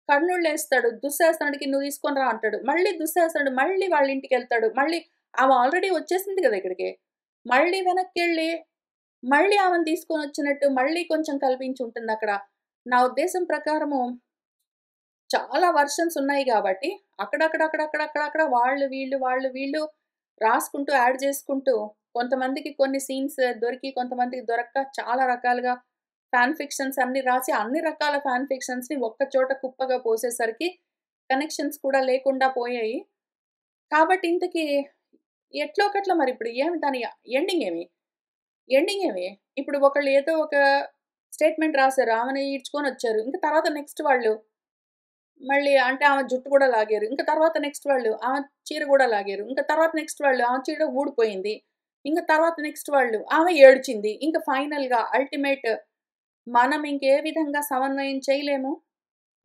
కన్నీళ్ళేస్తాడు. దుశ్శాసనుడికి "నువ్వు తీసుకొని రా" అంటాడు. మళ్ళీ దుశ్శాసనుడు మళ్ళీ వాళ్ళ ఇంటికెళ్తాడు. మళ్ళీ ఆమె ఆల్రెడీ వచ్చేసింది కదా ఇక్కడికి. మళ్ళీ వెనక్కెళ్ళి, మళ్ళీ ఆమెను తీసుకొనొచ్చినట్టు మళ్ళీ కొంచెం కల్పించుంటుందక్కడ. నా ఉద్దేశం ప్రకారము చాలా వెర్షన్స్ ఉన్నాయి గాబట్టి, అక్కడక్కడక్కడక్కడక్కడక్కడ వాళ్ళు వీళ్ళు రాసుకుంటూ, యాడ్ చేసుకుంటూ, కొంతమందికి కొన్ని సీన్స్ దొరికి, కొంతమందికి దొరక్క చాలా రకాలుగా ఫ్యాన్ ఫిక్షన్స్ అన్నీ రాసి, అన్ని రకాల ఫ్యాన్ ఫిక్షన్స్‌ని ఒక్క చోట కుప్పగా పోసేసరికి కనెక్షన్స్ కూడా లేకుండా పోయాయి. కాబట్టి ఇంతకీ ఎట్లోకట్ల మరిప్పుడు ఏమి దాని ఎండింగ్ ఏమి? ఎండింగ్ ఏమి? ఇప్పుడు ఒకళ్ళు ఏదో ఒక స్టేట్‌మెంట్ రాసారు. ఆమెని ఈడ్చుకొనొచ్చారు. ఇంక తర్వాత నెక్స్ట్ వాళ్ళు మళ్ళీ అంటే ఆమె జుట్టు గూడా లాగారు. ఇంక తర్వాత నెక్స్ట్ వాళ్ళు ఆమె చీర గూడా లాగారు. ఇంక తర్వాత నెక్స్ట్ వాళ్ళు ఆమె చీర ఊడిపోయింది. ఇంక తర్వాత నెక్స్ట్ వాళ్ళు ఆమె ఏడ్చింది. ఇంక ఫైనల్‌గా అల్టిమేట్ మనం ఇంకే విధంగా సమన్వయం చేయలేము.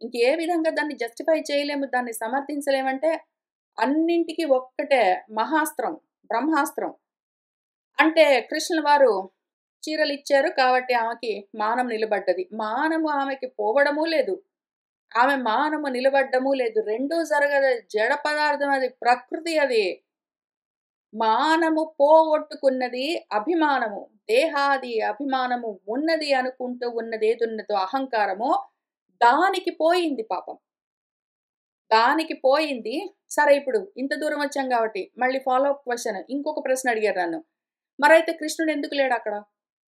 ఇంకే విధంగా దాన్ని జస్టిఫై చేయలేము. దాన్ని సమర్థించలేమంటే అన్నింటికి ఒక్కటే మహాస్త్రం, బ్రహ్మాస్త్రం. అంటే కృష్ణుల వారు చీరలిచ్చారు కాబట్టి ఆమెకి మానం నిలబడ్డది. మానము ఆమెకి పోవడమూ లేదు. ఆమె మానము నిలబడ్డము లేదు. రెండూ జరగదు. జడ పదార్థం అది. ప్రకృతి అది. మానము పోగొట్టుకున్నది అభిమానము. దేహాది అభిమానము ఉన్నది అనుకుంటూ ఉన్నదేదున్నదో అహంకారమో దానికి పోయింది పాపం. దానికి పోయింది. సరే ఇప్పుడు ఇంత దూరం వచ్చాం గాబట్టి మళ్ళీ ఫాలో అప్ క్వెషన్ ఇంకొక ప్రశ్న అడిగారు నన్ను. మరైతే కృష్ణుడు ఎందుకు లేడక్కడ?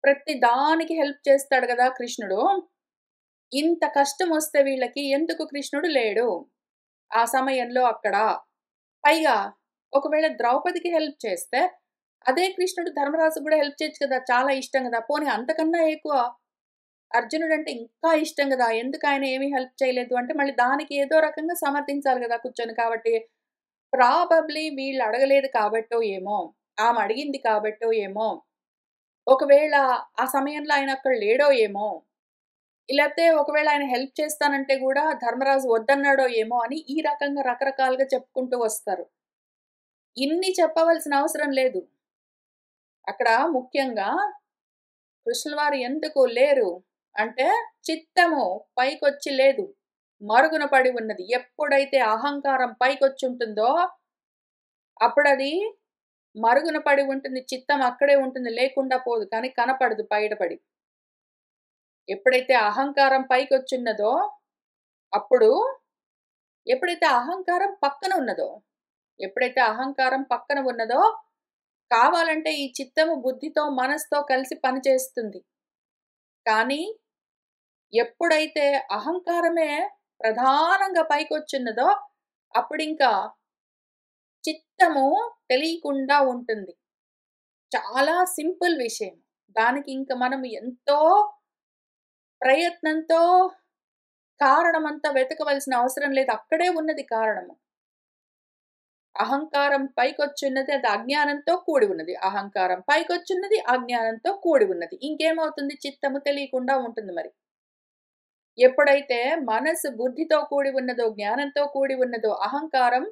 ప్రతి దానికి హెల్ప్ చేస్తాడు గదా కృష్ణుడు. ఇంత కష్టమొస్తే వీళ్ళకి ఎందుకు కృష్ణుడు లేడు? ఆ సమయంలో అక్కడ. పైగా ఒకవేళ ద్రౌపదికి హెల్ప్ చేస్తే, అదే కృష్ణుడు ధర్మరాజుకి గూడా హెల్ప్ చేయొచ్చు కదా! చాలా ఇష్టం గదా! పోనీ అంతకన్నా ఎక్కువ అర్జునుడంటే ఇంకా ఇష్టం గదా! ఎందుకాయన ఏమి హెల్ప్ చేయలేదు అంటే, మళ్ళీ దానికి ఏదో రకంగా సమర్థించాలి గదా కూర్చొని. కాబట్టి ప్రాబబ్లీ వీళ్ళు అడగలేదు కాబట్టో ఏమో! ఆమె అడిగింది కాబట్టో ఏమో! ఒకవేళ ఆ సమయంలో ఆయన అక్కడ లేడో ఏమో! లేతే ఒకవేళ ఆయన హెల్ప్ చేస్తానంటే గూడా ధర్మరాజు వద్దన్నాడో ఏమో అని ఈ రకంగా రకరకాలుగా చెప్పుకుంటూ వస్తారు. ఇన్ని చెప్పవలసిన అవసరం లేదు. అక్కడ ముఖ్యంగా కృష్ణుల వారు ఎందుకు లేరు అంటే చిత్తము పైకొచ్చి లేదు. మరుగున పడి ఉన్నది. ఎప్పుడైతే అహంకారం పైకొచ్చుంటుందో అప్పుడది మరుగున పడి ఉంటుంది. చిత్తం అక్కడే ఉంటుంది. లేకుండా పోదు. కానీ కనపడదు బయటపడి. ఎప్పుడైతే అహంకారం పైకొచ్చున్నదో అప్పుడు ఎప్పుడైతే అహంకారం పక్కన ఉన్నదో, ఎప్పుడైతే అహంకారం పక్కన ఉన్నదో, కావాలంటే ఈ చిత్తము బుద్ధితో, మనసుతో కలిసి పనిచేస్తుంది. కానీ, ఎప్పుడైతే అహంకారమే ప్రధానంగా పైకొచ్చున్నదో, అప్పుడింకా చిత్తము తెలియకుండా ఉంటుంది. చాలా సింపుల్ విషయం. దానికి ఇంక మనం ఎంతో ప్రయత్నంతో కారణమంతా వెతకవలసిన అవసరం లేదు. అక్కడే ఉన్నది కారణము. అహంకారం పైకొచ్చున్నది అది అజ్ఞానంతో కూడి ఉన్నది. అహంకారం పైకొచ్చున్నది అజ్ఞానంతో కూడి ఉన్నది. ఇంకేమవుతుంది? చిత్తము తెలియకుండా ఉంటుంది మరి. ఎప్పుడైతే మనసు బుద్ధితో కూడి ఉన్నదో, జ్ఞానంతో కూడి ఉన్నదో, అహంకారం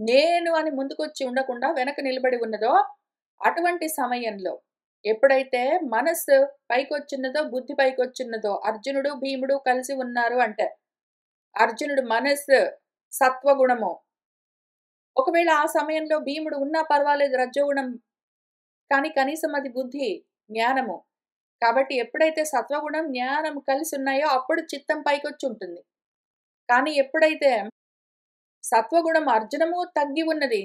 నేను అని ముందుకొచ్చి ఉండకుండా వెనక నిలబడి ఉన్నదో, అటువంటి సమయంలో ఎప్పుడైతే మనస్సు పైకొచ్చున్నదో, బుద్ధి పైకొచ్చున్నదో, అర్జునుడు, భీముడు కలిసి ఉన్నారు అంటే, అర్జునుడు మనస్సు సత్వగుణము. ఒకవేళ ఆ సమయంలో భీముడు ఉన్నా పర్వాలేదు రజోగుణం. కానీ కనీసం అది బుద్ధి, జ్ఞానము. కాబట్టి ఎప్పుడైతే సత్వగుణం, జ్ఞానం కలిసున్నాయో అప్పుడు చిత్తం పైకొచ్చుంటుంది. కానీ ఎప్పుడైతే సత్వగుణం అర్జునము తగ్గి ఉన్నది,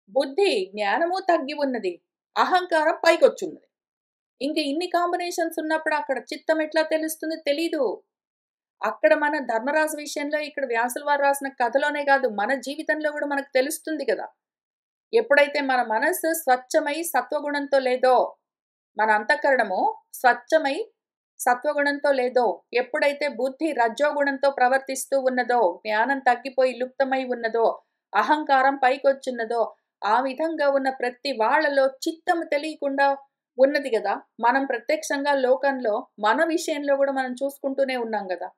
బుద్ధి, జ్ఞానము తగ్గి ఉన్నది, అహంకారం పైకొచ్చున్నది. ఇంక ఇన్ని కాంబినేషన్స్ ఉన్నప్పుడు అక్కడ చిత్తం ఎట్లా తెలుస్తుంది? తెలీదు. అక్కడ మన ధర్మరాజు విషయంలో ఇక్కడ వ్యాసుల వారు రాసిన కథలోనే గాదు, మన జీవితంలో గూడా మనకు తెలుస్తుంది గదా! ఎప్పుడైతే మన మనస్సు స్వచ్ఛమై సత్వగుణంతో లేదో, మన అంతఃకరణము స్వచ్ఛమై సత్వగుణంతో లేదో, ఎప్పుడైతే బుద్ధి రజోగుణంతో ప్రవర్తిస్తూ ఉన్నదో, జ్ఞానం తగ్గిపోయి లుప్తమై ఉన్నదో, అహంకారం పైకొచ్చున్నదో, ఆ విధంగా ఉన్న ప్రతి వాళ్ళలో చిత్తము తెలియకుండా ఉన్నది గదా! మనం ప్రత్యక్షంగా లోకంలో మన విషయంలో గూడా మనం చూసుకుంటూనే ఉన్నాం గదా!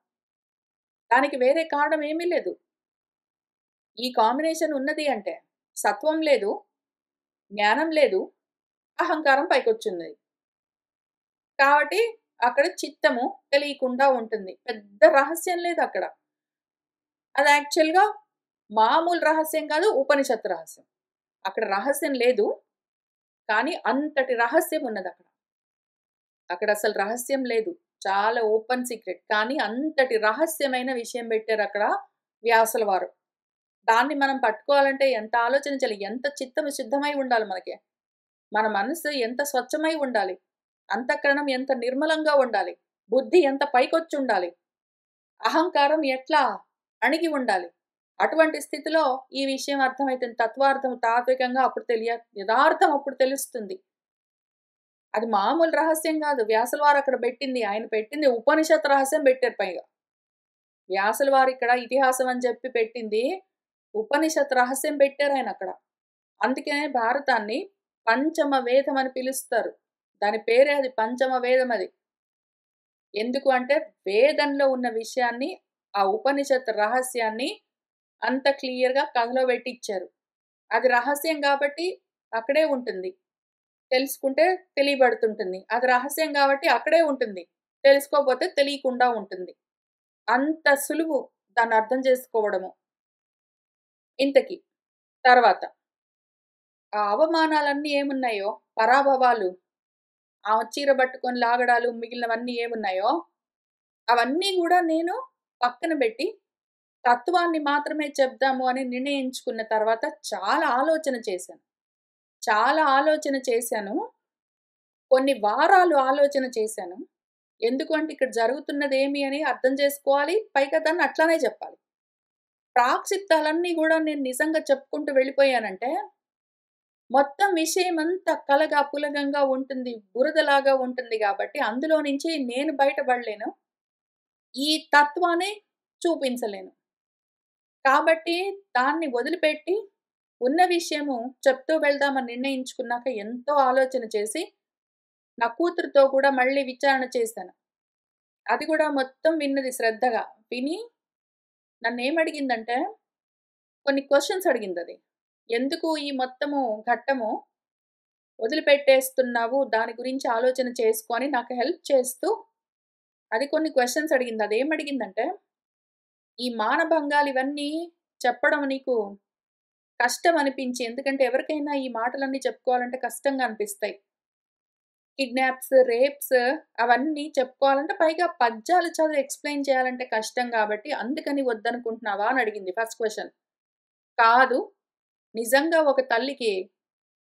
దానికి వేరే కారణం ఏమీ లేదు. ఈ కాంబినేషన్ ఉన్నది అంటే సత్వం లేదు, జ్ఞానం లేదు, అహంకారం పైకొచ్చుంది. కాబట్టి అక్కడ చిత్తము తెలియకుండా ఉంటుంది. పెద్ద రహస్యం లేదక్కడ. అది యాక్చువల్‌గా మామూలు రహస్యం కాదు, ఉపనిషత్తు రహస్యం. అక్కడ రహస్యం లేదు. కానీ అంతటి రహస్యం ఉన్నదక్కడ. అక్కడసలు రహస్యం లేదు. చాలా ఓపెన్ సీక్రెట్. కానీ అంతటి రహస్యమైన విషయం బెట్టారక్కడ వ్యాసుల వారు. దాన్ని మనం పట్టుకోవాలంటే ఎంత ఆలోచన చేయాలి? ఎంత చిత్తము శుద్ధమై ఉండాలి మనకి. మన మనసు ఎంత స్వచ్ఛమై ఉండాలి. అంతఃకరణం ఎంత నిర్మలంగా ఉండాలి. బుద్ధి ఎంత పైకొచ్చుండాలి. అహంకారం ఎట్లా అణిగి ఉండాలి. అటువంటి స్థితిలో ఈ విషయం అర్థమైతుంది. తత్వార్థం తాత్వికంగా అప్పుడు యదార్థం అప్పుడు తెలుస్తుంది. అది మామూలు రహస్యం గాదు. వ్యాసుల వారక్కడ బెట్టింది. ఆయన పెట్టింది ఉపనిషత్ రహస్యం బెట్టారు పైగా. వ్యాసుల వారిక్కడ ఇతిహాసం అని జెప్పి పెట్టింది ఉపనిషత్ రహస్యం బెట్టారాయనక్కడ. అందుకే భారతాన్ని పంచమ వేదం అని పిలుస్తారు. దాని పేరే అది పంచమ వేదం అది. ఎందుకు అంటే వేదంలో ఉన్న విషయాన్ని, ఆ ఉపనిషత్ రహస్యాన్ని అంత క్లియర్‌గా కథలో బెట్టిచ్చారు. అది రహస్యం గాబట్టి అక్కడే ఉంటుంది. తెలుసుకుంటే తెలియబడుతుంటుంది. అది రహస్యం గాబట్టి అక్కడే ఉంటుంది. తెలుసుకోపోతే తెలియకుండా ఉంటుంది. అంత సులువు దాన్నర్థం చేసుకోవడము. ఇంతకి తర్వాత ఆ అవమానాలన్నీ ఏమున్నాయో, పరాభవాలు, ఆమె చీర బట్టుకొని లాగడాలు, మిగిలినవన్నీ ఏమున్నాయో, అవన్నీ గూడా నేను పక్కన బెట్టి, తత్వాన్ని మాత్రమే చెప్దాము అని నిర్ణయించుకున్న తర్వాత చాలా ఆలోచన చేశాను. చాలా ఆలోచన చేశాను. కొన్ని వారాలు ఆలోచన చేశాను. ఎందుకు అంటే ఇక్కడ జరుగుతున్నదేమి అని అర్థం చేసుకోవాలి. పైగా దాన్ని అట్లానే జెప్పాలి. ప్రాక్సిప్తాలన్నీ గూడా నేను నిజంగా చెప్పుకుంటూ వెళ్ళిపోయానంటే, మొత్తం విషయమంతా కలగా పులగంగా ఉంటుంది. బురదలాగా ఉంటుంది గాబట్టి, అందులో నుంచి నేను బయటపడలేను. ఈ తత్వాన్ని చూపించలేను. కాబట్టి దాన్ని వదిలిపెట్టి, ఉన్న విషయము చెప్తూ వెళ్దామని నిర్ణయించుకున్నాక ఎంతో ఆలోచన చేసి, నా కూతురుతో కూడా మళ్ళీ విచారణ చేశాను. అది గూడా మొత్తం విన్నది శ్రద్ధగా. విని నన్నేమడిగిందంటే, కొన్ని క్వెషన్స్ అడిగిందది. ఎందుకు ఈ మొత్తము ఘట్టము వదిలిపెట్టేస్తున్నావు? దాని గురించి ఆలోచన చేసుకో అని నాకు హెల్ప్ చేస్తూ అది కొన్ని క్వెషన్స్ అడిగింది. అదేమడిగిందంటే, "ఈ మానభంగాలు ఇవన్నీ చెప్పడం నీకు కష్టం అనిపించి ఎందుకంటే ఎవరికైనా ఈ మాటలన్నీ చెప్పుకోవాలంటే కష్టంగా అనిపిస్తాయి. కిడ్నాప్స్, రేప్స్ అవన్నీ చెప్పుకోవాలంటే పైగా పద్యాలు చదివి ఎక్స్‌ప్లెయిన్ చేయాలంటే కష్టం గాబట్టి అందుకని వద్దనుకుంటున్నావా?" అని అడిగింది ఫస్ట్ క్వెషన్. కాదు. నిజంగా ఒక తల్లికి,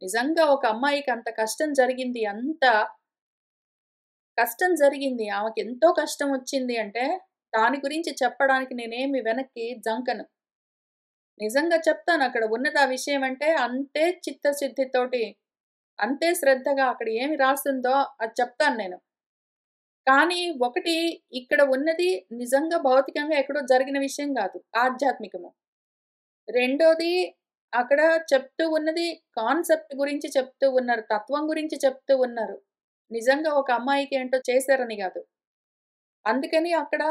నిజంగా ఒక అమ్మాయికి అంత కష్టం జరిగింది. అంత కష్టం జరిగింది. ఆమెకెంతో కష్టమొచ్చింది అంటే, దాని గురించి చెప్పడానికి నేనేమి వెనక్కి జంకను. నిజంగా చెప్తాను. అక్కడ ఉన్నది ఆ విషయం అంటే, అంతే చిత్తశుద్ధితోటి, అంతే శ్రద్ధగా అక్కడ ఏమి రాసుందో అది చెప్తాను నేను. కానీ ఒకటి ఇక్కడ ఉన్నది నిజంగా భౌతికంగా ఎక్కడో జరిగిన విషయం గాదు. ఆధ్యాత్మికము. రెండోది అక్కడ చెప్తూ ఉన్నది కాన్సెప్ట్ గురించి చెప్తూ ఉన్నారు. తత్వం గురించి చెప్తూ ఉన్నారు. నిజంగా ఒక అమ్మాయికి ఏంటో చేశారని గాదు. అందుకని అక్కడ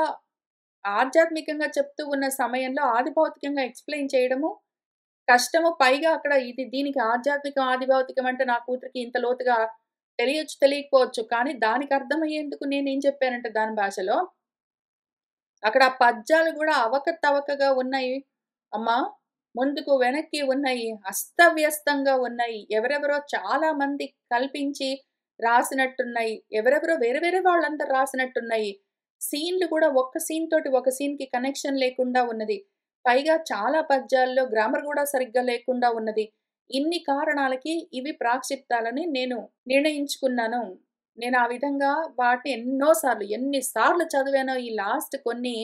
ఆధ్యాత్మికంగా చెప్తూ ఉన్న సమయంలో ఆది భౌతికంగా ఎక్స్‌ప్లెయిన్ చేయడము కష్టము. పైగా అక్కడ దీనికి ఆధ్యాత్మికం, ఆది భౌతికం అంటే నా కూతురికి ఇంత లోతుగా తెలియొచ్చు, తెలియకపోవచ్చు. కానీ దానికి అర్థమయ్యేందుకు నేనేం చెప్పానంటే దాని భాషలో, అక్కడ ఆ పద్యాలు గూడా అవకతవకగా ఉన్నాయి. అమ్మా! ముందుకు, వెనక్కి ఉన్నాయి. అస్తవ్యస్తంగా ఉన్నాయి. ఎవరెవరో చాలా మంది కల్పించి రాసినట్టున్నాయి. ఎవరెవరో వేరే వేరే వాళ్ళందరూ రాసినట్టున్నాయి. సీన్‌లు కూడా ఒక్క సీన్ తోటి ఒక సీన్‌కి కనెక్షన్ లేకుండా ఉన్నది. పైగా చాలా పద్యాల్లో గ్రామర్ గూడా సరిగ్గా లేకుండా ఉన్నది. ఇన్ని కారణాలకి ఇవి ప్రాక్షిప్తాలని నేను నిర్ణయించుకున్నాను. నేను ఆ విధంగా వాటిని ఎన్ని సార్లు చదివానో ఈ లాస్ట్ కొన్ని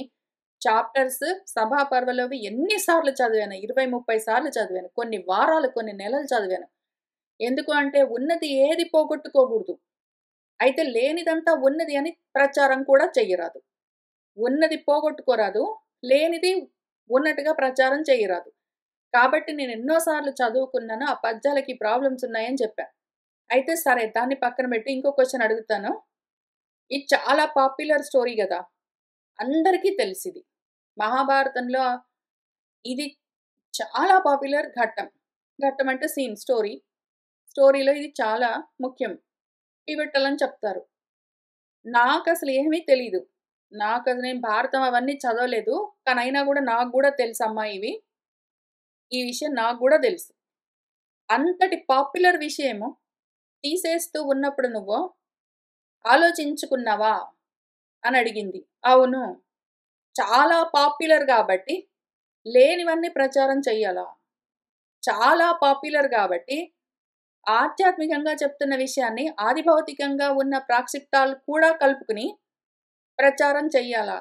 చాప్టర్స్ సభాపర్వలోవి ఎన్ని సార్లు చదివానో 20, 30 సార్లు చదివాను. కొన్ని వారాలు, కొన్ని నెలలు చదివాను. ఎందుకు అంటే ఉన్నది ఏది పోగొట్టుకోకూడదు. అయితే లేనిదంతా ఉన్నది అని ప్రచారం కూడా చెయ్యరాదు. ఉన్నది పోగొట్టుకోరాదు. లేనిది ఉన్నట్టుగా ప్రచారం చెయ్యరాదు. కాబట్టి నేను ఎన్నో సార్లు చదువుకున్నాను. ఆ పద్యాలకి ప్రాబ్లమ్స్ ఉన్నాయని చెప్పా. అయితే సరే దాన్ని పక్కన పెట్టి ఇంకో క్వెషన్ అడుగుతాను. ఇది చాలా పాపులర్ స్టోరీ గదా! అందరికీ తెలిసిది. మహాభారతంలో ఇది చాలా పాపులర్ ఘట్టం. ఘట్టం అంటే సీన్, స్టోరీ. స్టోరీలో ఇది చాలా ముఖ్యం. పివటల్ అని చెప్తారు. నాకసలు ఏమీ తెలీదు. నేను భారతం అవన్నీ చదవలేదు. కానీ అయినా గూడా నాకు గూడా తెలుసమ్మా ఇవి. ఈ విషయం నాకు గూడా తెలుసు. అంతటి పాపులర్ విషయము తీసేస్తూ ఉన్నప్పుడు నువ్వు ఆలోచించుకున్నావా? అని అడిగింది. అవును. చాలా పాపులర్ గాబట్టి లేనివన్నీ ప్రచారం చెయ్యాలా? చాలా పాపులర్ గాబట్టి ఆధ్యాత్మికంగా చెప్తున్న విషయాన్ని ఆదిభౌతికంగా ఉన్న ప్రాక్షిప్తాలు కూడా కలుపుకొని ప్రచారం చెయ్యాలా?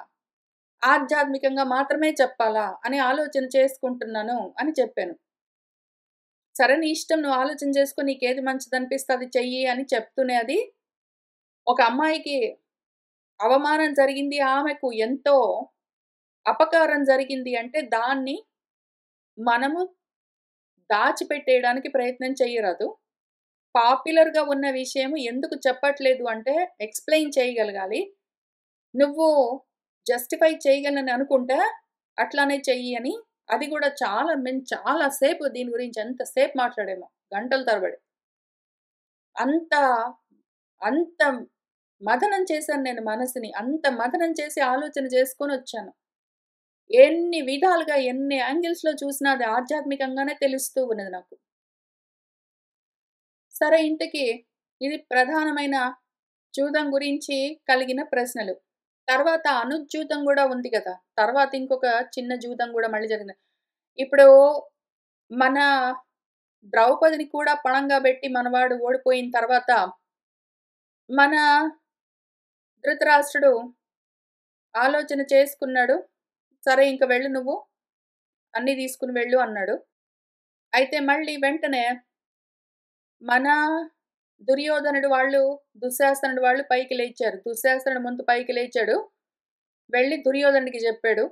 ఆధ్యాత్మికంగా మాత్రమే చెప్పాలా? అని ఆలోచన చేసుకుంటున్నాను అని చెప్పాను. సరే నీ ఇష్టం, నువ్వు ఆలోచన చేసుకో, నీకేది మంచిదనిపిస్తే అది చెయ్యి అని చెప్తూనే అది ఒక అమ్మాయికి అవమానం జరిగింది. ఆమెకు ఎంతో అపకారం జరిగింది అంటే దాన్ని మనము దాచిపెట్టేయడానికి ప్రయత్నం చెయ్యరాదు. పాపులర్‌గా ఉన్న విషయం ఎందుకు చెప్పట్లేదు అంటే ఎక్స్‌ప్లెయిన్ చేయగలగాలి. నువ్వు జస్టిఫై చేయగలనని అనుకుంటే అట్లానే చెయ్యి అని. అది గూడా మేము చాలా సేపు దీని గురించి ఎంత సేపు మాట్లాడామో. గంటల తరబడి. అంత, అంత మథనం చేశాను నేను మనసుని. అంత మథనం చేసి ఆలోచన చేసుకొనొచ్చాను. ఎన్ని విధాలుగా, ఎన్ని యాంగిల్స్‌లో చూసినా అది ఆధ్యాత్మికంగానే తెలుస్తూ ఉన్నది నాకు. సరే ఇంతకీ ఇది ప్రధానమైన జూదం గురించి కలిగిన ప్రశ్నలు. తర్వాత అనుజ్యూతం గూడా ఉంది గదా! తర్వాత ఇంకొక చిన్న జూదం గూడా మళ్ళీ జరిగింది. ఇప్పుడు మన ద్రౌపదిని కూడా పణంగా బెట్టి మనవాడు ఓడిపోయిన తర్వాత, మన ధృతరాష్ట్రుడు ఆలోచన చేసుకున్నాడు. సరే ఇంక వెళ్ళు నువ్వు. అన్నీ తీసుకొని వెళ్ళు అన్నాడు. అయితే మళ్ళీ వెంటనే మన దుర్యోధనుడు వాళ్ళు, దుశ్శాసనుడు వాళ్ళు పైకి లేచారు. దుశ్శాసనుడు ముందు పైకి లేచాడు. వెళ్లి దుర్యోధనుడికి జెప్పాడు.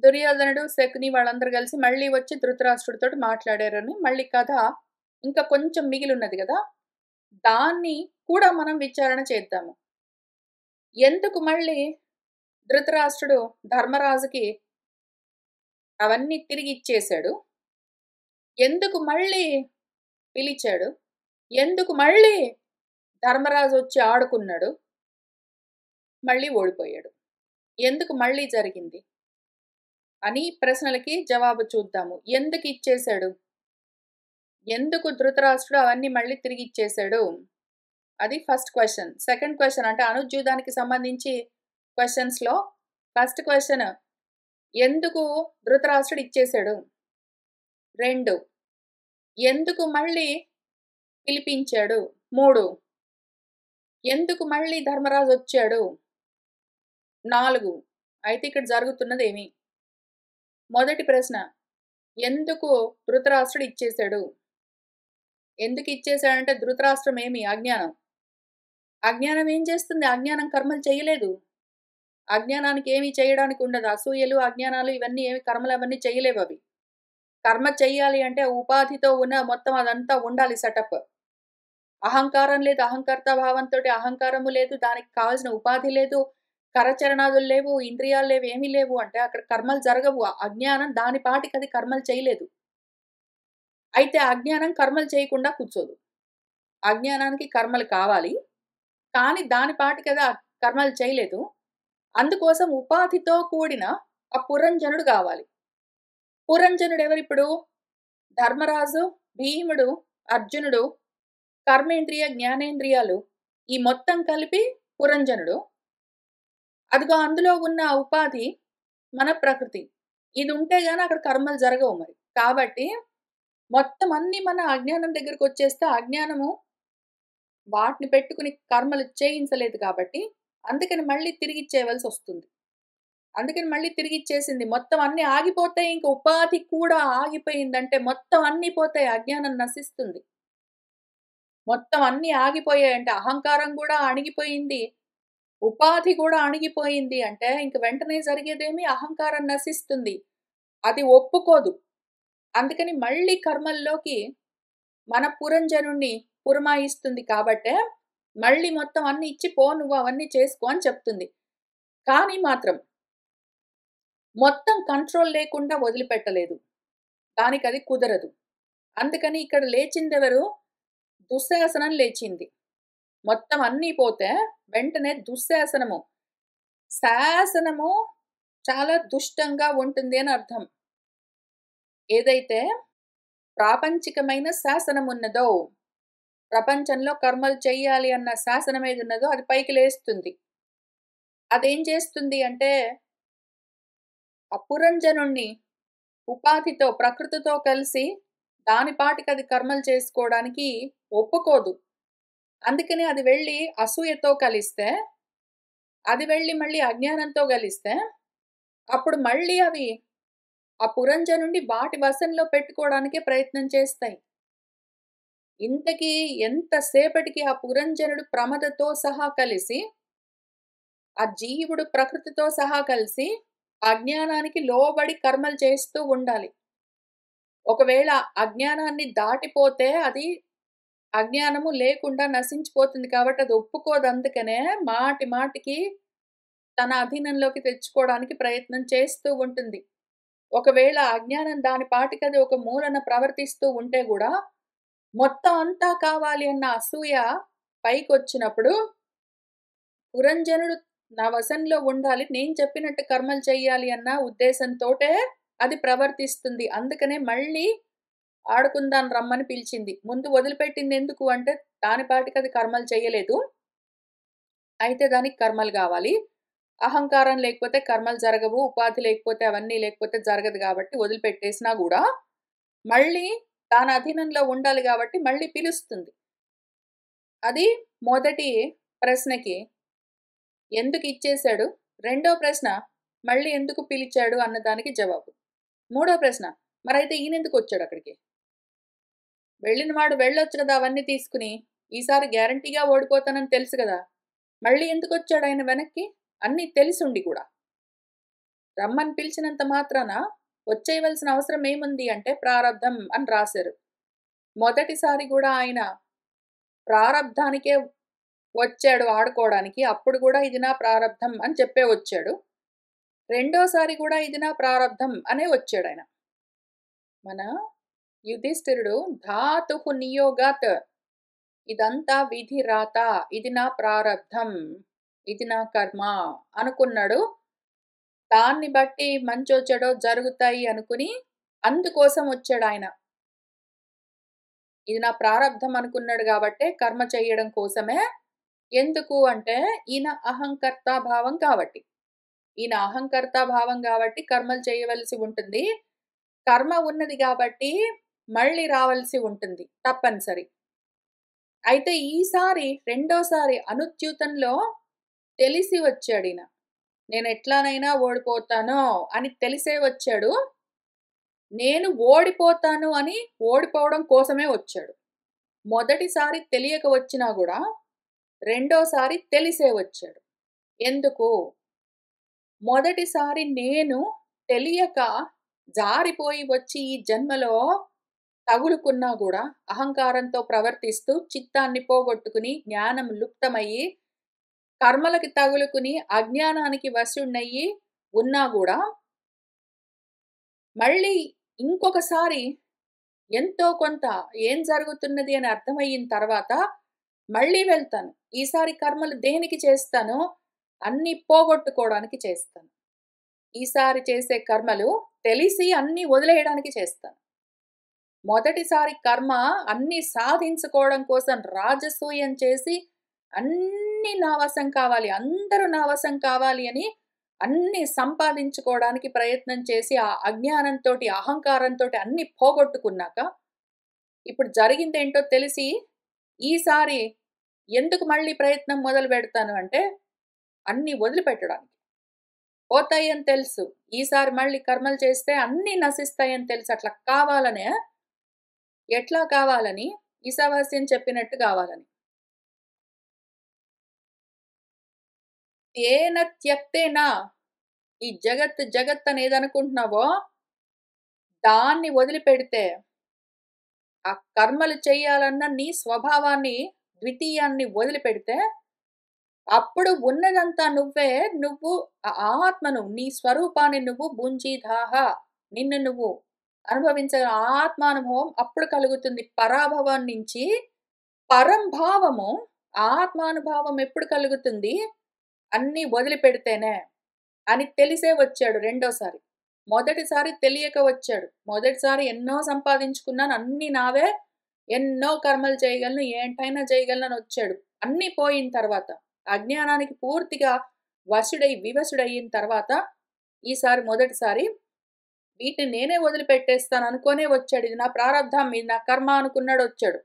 దుర్యోధనుడు, శకుని వాళ్ళందరూ కలిసి మళ్ళీ వచ్చి ధృతరాష్ట్రుడితోటి మాట్లాడారని మళ్ళీ కథ ఇంకా కొంచెం మిగిలున్నది గదా! దాన్ని కూడా మనం విచారణ చేద్దాము. ఎందుకు మళ్ళీ ధృతరాష్ట్రుడు ధర్మరాజుకి అవన్నీ తిరిగిచ్చేశాడు? ఎందుకు మళ్ళీ పిలిచాడు? ఎందుకు మళ్ళీ ధర్మరాజొచ్చి ఆడుకున్నాడు? మళ్ళీ ఓడిపోయాడు. ఎందుకు మళ్ళీ జరిగింది? అని ప్రశ్నలకి జవాబు చూద్దాము. ఎందుకిచ్చేశాడు? ఎందుకు ధృతరాష్ట్రుడు అవన్నీ మళ్ళీ తిరిగిచ్చేశాడు? అది ఫస్ట్ క్వెషన్. సెకండ్ క్వెషన్ అంటే అనుజ్యూదానికి సంబంధించి క్వెషన్స్‌లో ఫస్ట్ క్వెషన్ ఎందుకు ధృతరాష్ట్రుడు ఇచ్చేశాడు? 2 ఎందుకు మళ్ళీ పిలిపించాడు? 3 ఎందుకు మళ్ళీ ధర్మరాజొచ్చాడు? 4 అయితే ఇక్కడ జరుగుతున్నదేమి? మొదటి ప్రశ్న ఎందుకు ధృతరాష్ట్రుడు ఇచ్చేశాడు? ఎందుకిచ్చేశాడంటే ధృతరాష్ట్రం ఏమి? అజ్ఞానం. అజ్ఞానం ఏం చేస్తుంది? అజ్ఞానం కర్మలు చేయలేదు. అజ్ఞానానికి ఏమి చేయడానికి ఉండదు. అసూయలు, అజ్ఞానాలు ఇవన్నీ ఏమి కర్మలవన్నీ చేయలేవవి. కర్మ చెయ్యాలి అంటే ఉపాధితో ఉన్న మొత్తం అదంతా ఉండాలి సెటప్. అహంకారం లేదు. అహంకర్త భావంతోటి అహంకారము లేదు. దానికి కావాల్సిన ఉపాధి లేదు. కరచరణాదులు లేవు. ఇంద్రియాలు లేవు. ఏమీ లేవు అంటే అక్కడ కర్మలు జరగవు. అజ్ఞానం దాని పాటికది కర్మలు చేయలేదు. అయితే అజ్ఞానం కర్మలు చేయకుండా కూర్చోదు. అజ్ఞానానికి కర్మలు కావాలి. కానీ దాని పాటికది ఆ కర్మలు చేయలేదు. అందుకోసం ఉపాధితో కూడిన ఆ పురంజనుడు గావాలి. పురంజనుడు ఎవరిప్పుడు? ధర్మరాజు, భీముడు, అర్జునుడు, కర్మేంద్రియ, జ్ఞానేంద్రియాలు ఈ మొత్తం కలిపి పురంజనుడు. అదిగో అందులో ఉన్న ఉపాధి మన ప్రకృతి. ఇది ఉంటే గాని అక్కడ కర్మలు జరగవు మరి. కాబట్టి మొత్తం అన్నీ మన అజ్ఞానం దగ్గరకొచ్చేస్తే అజ్ఞానము వాటిని పెట్టుకుని కర్మలు చేయించలేదు కాబట్టి అందుకని మళ్ళీ తిరిగిచ్చేయవలసొస్తుంది. అందుకని మళ్ళీ తిరిగిచ్చేసింది. మొత్తం అన్నీ ఆగిపోతాయి. ఇంక ఉపాధి కూడా ఆగిపోయిందంటే మొత్తం అన్నీ పోతాయి. అజ్ఞానం నశిస్తుంది. మొత్తం అన్నీ ఆగిపోయాయంటే అహంకారం గూడా అణిగిపోయింది. ఉపాధి కూడా అణిగిపోయింది అంటే ఇంక వెంటనే జరిగేదేమి? అహంకారం నశిస్తుంది. అది ఒప్పుకోదు. అందుకని మళ్ళీ కర్మల్లోకి మన పురంజనుడిని పురమాయిస్తుంది కాబట్టే మళ్ళీ మొత్తం అన్నీ ఇచ్చి పో నువ్వు అవన్నీ చేసుకో అని చెప్తుంది. కానీ మాత్రం మొత్తం కంట్రోల్ లేకుండా వదిలిపెట్టలేదు. దానికది కుదరదు. అందుకని ఇక్కడ లేచిందెవరు? దుశ్శాసనం లేచింది. మొత్తం అన్నీ పోతే వెంటనే దుశ్శాసనము. శాసనము చాలా దుష్టంగా ఉంటుంది అని అర్థం. ఏదైతే ప్రాపంచికమైన శాసనమున్నదో, ప్రపంచంలో కర్మలు చెయ్యాలి అన్న శాసనం ఏదున్నదో అది పైకి లేస్తుంది. అదేం చేస్తుంది అంటే, ఆ పురంజనుణ్ణి ఉపాధితో, ప్రకృతితో కలిసి దాని పాటికది కర్మలు చేసుకోవడానికి ఒప్పుకోదు. అందుకని అది వెళ్ళి అసూయతో కలిస్తే, అది వెళ్ళి మళ్ళీ అజ్ఞానంతో కలిస్తే, అప్పుడు మళ్ళీ అవి ఆ పురంజనుడిని వాటి వశంలో పెట్టుకోవడానికే ప్రయత్నం చేస్తాయి. ఇంతకీ ఎంతసేపటికి ఆ పురంజనుడు ప్రమదతో సహా కలిసి, ఆ జీవుడు ప్రకృతితో సహా కలిసి, అజ్ఞానానికి లోబడి కర్మలు చేస్తూ ఉండాలి. ఒకవేళ అజ్ఞానాన్ని దాటిపోతే అది అజ్ఞానము లేకుండా నశించిపోతుంది కాబట్టి అది ఒప్పుకోదు. అందుకనే మాటి మాటికి తన అధీనంలోకి తెచ్చుకోవడానికి ప్రయత్నం చేస్తూ ఉంటుంది. ఒకవేళ అజ్ఞానం దాని పాటికది ఒక మూలన ప్రవర్తిస్తూ ఉంటే గూడా, మొత్తం అంతా కావాలి అన్న అసూయ పైకొచ్చినప్పుడు, పురంజనుడు నా వశంలో ఉండాలి, నేను చెప్పినట్టు కర్మలు చెయ్యాలి అన్న ఉద్దేశంతోటే అది ప్రవర్తిస్తుంది. అందుకనే మళ్ళీ ఆడుకుందాం రమ్మని పిలిచింది. ముందు వదిలిపెట్టిందెందుకు అంటే, దాని పాటికది కర్మలు చెయ్యలేదు. అయితే దానికి కర్మలు గావాలి. అహంకారం లేకపోతే కర్మలు జరగవు. ఉపాధి లేకపోతే అవన్నీ లేకపోతే జరగదు గాబట్టి వదిలిపెట్టేసినా గూడా, మళ్ళీ దాని అధీనంలో ఉండాలి గాబట్టి మళ్ళీ పిలుస్తుంది. అది మొదటి ప్రశ్నకి ఎందుకిచ్చేశాడు? రెండో ప్రశ్న మళ్ళీ ఎందుకు పిలిచాడు అన్నదానికి జవాబు. మూడో ప్రశ్న మరైతే ఈయనెందుకొచ్చాడక్కడికి? వెళ్ళినవాడు వెళ్ళొచ్చు గదా! అవన్నీ తీసుకుని. ఈసారి గ్యారంటీగా ఓడిపోతానని తెలుసు గదా! మళ్ళీ ఎందుకొచ్చాడాయన వెనక్కి? అన్నీ తెలిసుండి కూడా. రమ్మని పిలిచినంత మాత్రాన వచ్చేయవలసిన అవసరం ఏముంది అంటే ప్రారబ్ధం అని రాశారు. మొదటిసారి గూడా ఆయన ప్రారబ్ధానికే వచ్చాడు ఆడుకోవడానికి. అప్పుడు గూడా ఇది నా ప్రారబ్ధం అని చెప్పే వచ్చాడు. రెండోసారి గూడా ఇది నా ప్రారబ్ధం అనే వచ్చాడాయన. మన యుధిష్ఠిరుడు ధాతుః నియోగాత్ ఇదంతా విధి రాత, ఇది నా ప్రారబ్ధం, ఇది నా కర్మ అనుకున్నాడు. దాన్ని బట్టి మంచో చెడో జరుగుతాయి అనుకుని అందుకోసం వచ్చాడాయన. ఇది నా ప్రారబ్ధం అనుకున్నాడు గాబట్టే కర్మ చెయ్యడం కోసమే. ఎందుకు అంటే ఈయన అహంకర్త భావం కాబట్టి. ఈయన అహంకర్త భావం గాబట్టి కర్మలు చేయవలసి ఉంటుంది. కర్మ ఉన్నది గాబట్టి మళ్ళీ రావలసి ఉంటుంది తప్పనిసరి. అయితే ఈసారి రెండోసారి అనుచ్యుతంలో తెలిసి వచ్చాడీయన. నేనెట్లానైనా ఓడిపోతాను అని తెలిసే వచ్చాడు. నేను ఓడిపోతాను అని ఓడిపోవడం కోసమే వచ్చాడు. మొదటిసారి తెలియక వచ్చినా గూడా, రెండోసారి తెలిసే వచ్చాడు. ఎందుకు? మొదటిసారి నేను తెలియక జారిపోయి వచ్చి ఈ జన్మలో తగులుకున్నా గూడా, అహంకారంతో ప్రవర్తిస్తూ చిత్తాన్ని పోగొట్టుకుని, జ్ఞానం లుప్తమయ్యి, కర్మలకి తగులుకుని, అజ్ఞానానికి వశుడినయ్యి ఉన్నా గూడా, మళ్ళీ ఇంకొకసారి ఎంతో కొంత ఏం జరుగుతున్నది అని అర్థమయిన తర్వాత మళ్ళీ వెళ్తాను. ఈసారి కర్మలు దేనికి చేస్తానో అన్నీ పోగొట్టుకోవడానికి చేస్తాను. ఈసారి చేసే కర్మలు తెలిసి అన్నీ వదిలేయడానికి చేస్తాను. మొదటిసారి కర్మ అన్నీ సాధించుకోవడం కోసం రాజసూయం చేసి అన్నీ నా వశం కావాలి, అందరూ నా వశం కావాలి అని అన్నీ సంపాదించుకోవడానికి ప్రయత్నం చేసి ఆ అజ్ఞానంతోటి, అహంకారంతోటి అన్నీ పోగొట్టుకున్నాక, ఇప్పుడు జరిగిందేంటో తెలిసి ఈసారి ఎందుకు మళ్ళీ ప్రయత్నం మొదలు పెడతాను అంటే, అన్నీ వదిలిపెట్టడానికి. పోతాయని తెలుసు. ఈసారి మళ్ళీ కర్మలు చేస్తే అన్నీ నశిస్తాయని తెలుసు. అట్లా కావాలనే, ఎట్లా కావాలని? ఈశావాస్యం చెప్పినట్టు కావాలని. తేన త్యక్తేన ఈ జగత్ అనేదనుకుంటున్నావో, దాన్ని వదిలిపెడితే, ఆ కర్మలు చెయ్యాలన్న నీ స్వభావాన్ని, ద్వితీయాన్ని వదిలిపెడితే, అప్పుడు ఉన్నదంతా నువ్వే. నువ్వు ఆత్మను, నీ స్వరూపాన్ని నువ్వు భుంజీధాహ, నిన్ను నువ్వు అనుభవించగల ఆత్మానుభవం అప్పుడు కలుగుతుంది. పరాభవం నుంచి పరంభావము, ఆత్మానుభావం ఎప్పుడు కలుగుతుంది? అన్నీ వదిలిపెడితేనే అని తెలిసే వచ్చాడు రెండోసారి. మొదటిసారి తెలియక వచ్చాడు. మొదటిసారి ఎన్నో సంపాదించుకున్నాను, అన్నీ నావే, ఎన్నో కర్మలు చేయగలను, ఏంటైనా చేయగలను అని వచ్చాడు. అన్నీ పోయిన తర్వాత, అజ్ఞానానికి పూర్తిగా వశుడై, వివశుడయిన తర్వాత, ఈసారి మొదటిసారి వీటిని నేనే వదిలిపెట్టేస్తాను అనుకోనే వచ్చాడు. ఇది నా ప్రారబ్ధం, ఇది నా కర్మ అనుకున్నాడు వచ్చాడు.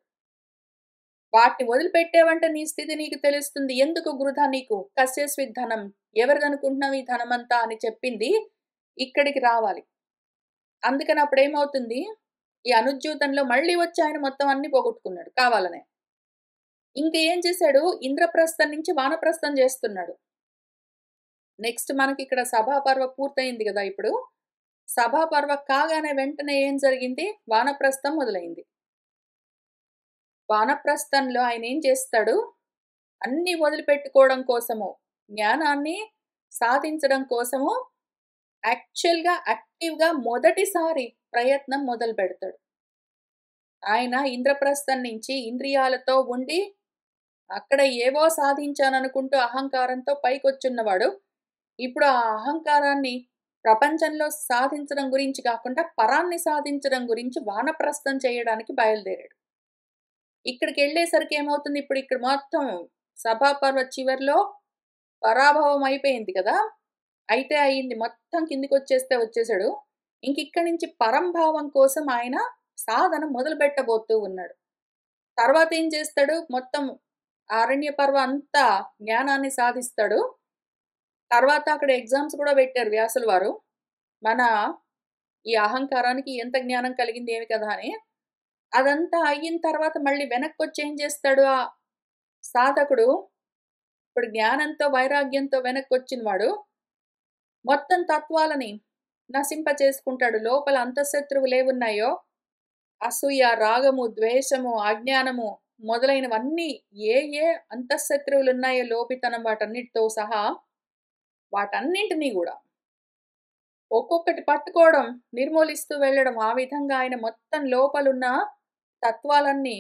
వాటిని వదిలిపెట్టావంటే నీ స్థితి నీకు తెలుస్తుంది. ఎందుకు వృధా నీకు? కస్యస్విద్ ధనం, ఎవరిదనుకుంటున్నావు ఈ ధనమంతా అని చెప్పింది ఇక్కడికి రావాలి. అందుకని అప్పుడేమవుతుంది, ఈ అనుజ్యూతంలో మళ్ళీ వచ్చి ఆయన మొత్తం అన్ని పోగొట్టుకున్నాడు కావాలనే. ఇంక ఏం చేశాడు, ఇంద్రప్రస్థం నుంచి వానప్రస్థం చేస్తున్నాడు. నెక్స్ట్ మనకిక్కడ సభాపర్వ పూర్తయింది కదా ఇప్పుడు. సభాపర్వ కాగానే వెంటనే ఏం జరిగింది, వానప్రస్థం మొదలైంది. వానప్రస్థంలో ఆయన ఏం చేస్తాడు, అన్నీ వదిలిపెట్టుకోవడం కోసము, జ్ఞానాన్ని సాధించడం కోసము యాక్టివ్‌గా మొదటిసారి ప్రయత్నం మొదలు పెడతాడు. ఆయన ఇంద్రప్రస్థం నుంచి ఇంద్రియాలతో ఉండి, అక్కడ ఏవో సాధించాననుకుంటూ అహంకారంతో పైకొచ్చున్నవాడు, ఇప్పుడు ఆ అహంకారాన్ని ప్రపంచంలో సాధించడం గురించి కాకుండా, పరాన్ని సాధించడం గురించి వానప్రస్థం చేయడానికి బయలుదేరాడు. ఇక్కడికెళ్ళేసరికి ఏమవుతుంది, ఇప్పుడు ఇక్కడ మొత్తం సభాపర్వ చివర్లో పరాభవం అయిపోయింది కదా! అయితే అయింది. మొత్తం కిందికొచ్చేస్తే వచ్చేసాడు. ఇంకిక్కడి నుంచి పరంభావం కోసం ఆయన సాధన మొదలుపెట్టబోతూ ఉన్నాడు. తర్వాత ఏం చేస్తాడు, మొత్తం అరణ్య పర్వ అంతా జ్ఞానాన్ని సాధిస్తాడు. తర్వాత అక్కడ ఎగ్జామ్స్ కూడా పెట్టారు వ్యాసుల వారు. మన ఈ అహంకారానికి ఎంత జ్ఞానం కలిగింది ఏమి కదా అని. అదంతా అయిన తర్వాత మళ్ళీ వెనక్కొచ్చి ఏం చేస్తాడు ఆ సాధకుడు, ఇప్పుడు జ్ఞానంతో వైరాగ్యంతో వెనక్కొచ్చిన వాడు మొత్తం తత్వాలని నశింపచేసుకుంటాడు. లోపల అంతఃశత్రువులేవున్నాయో, అసూయ, రాగము, ద్వేషము, అజ్ఞానము మొదలైనవన్నీ ఏ ఏ అంతఃశత్రువులున్నాయో లోపితనం వాటన్నిటితో సహా, వాటన్నింటినీ గూడా ఒక్కొక్కటి పట్టుకోవడం, నిర్మూలిస్తూ వెళ్ళడం. ఆ విధంగా ఆయన మొత్తం లోపలున్న తత్వాలన్నీ,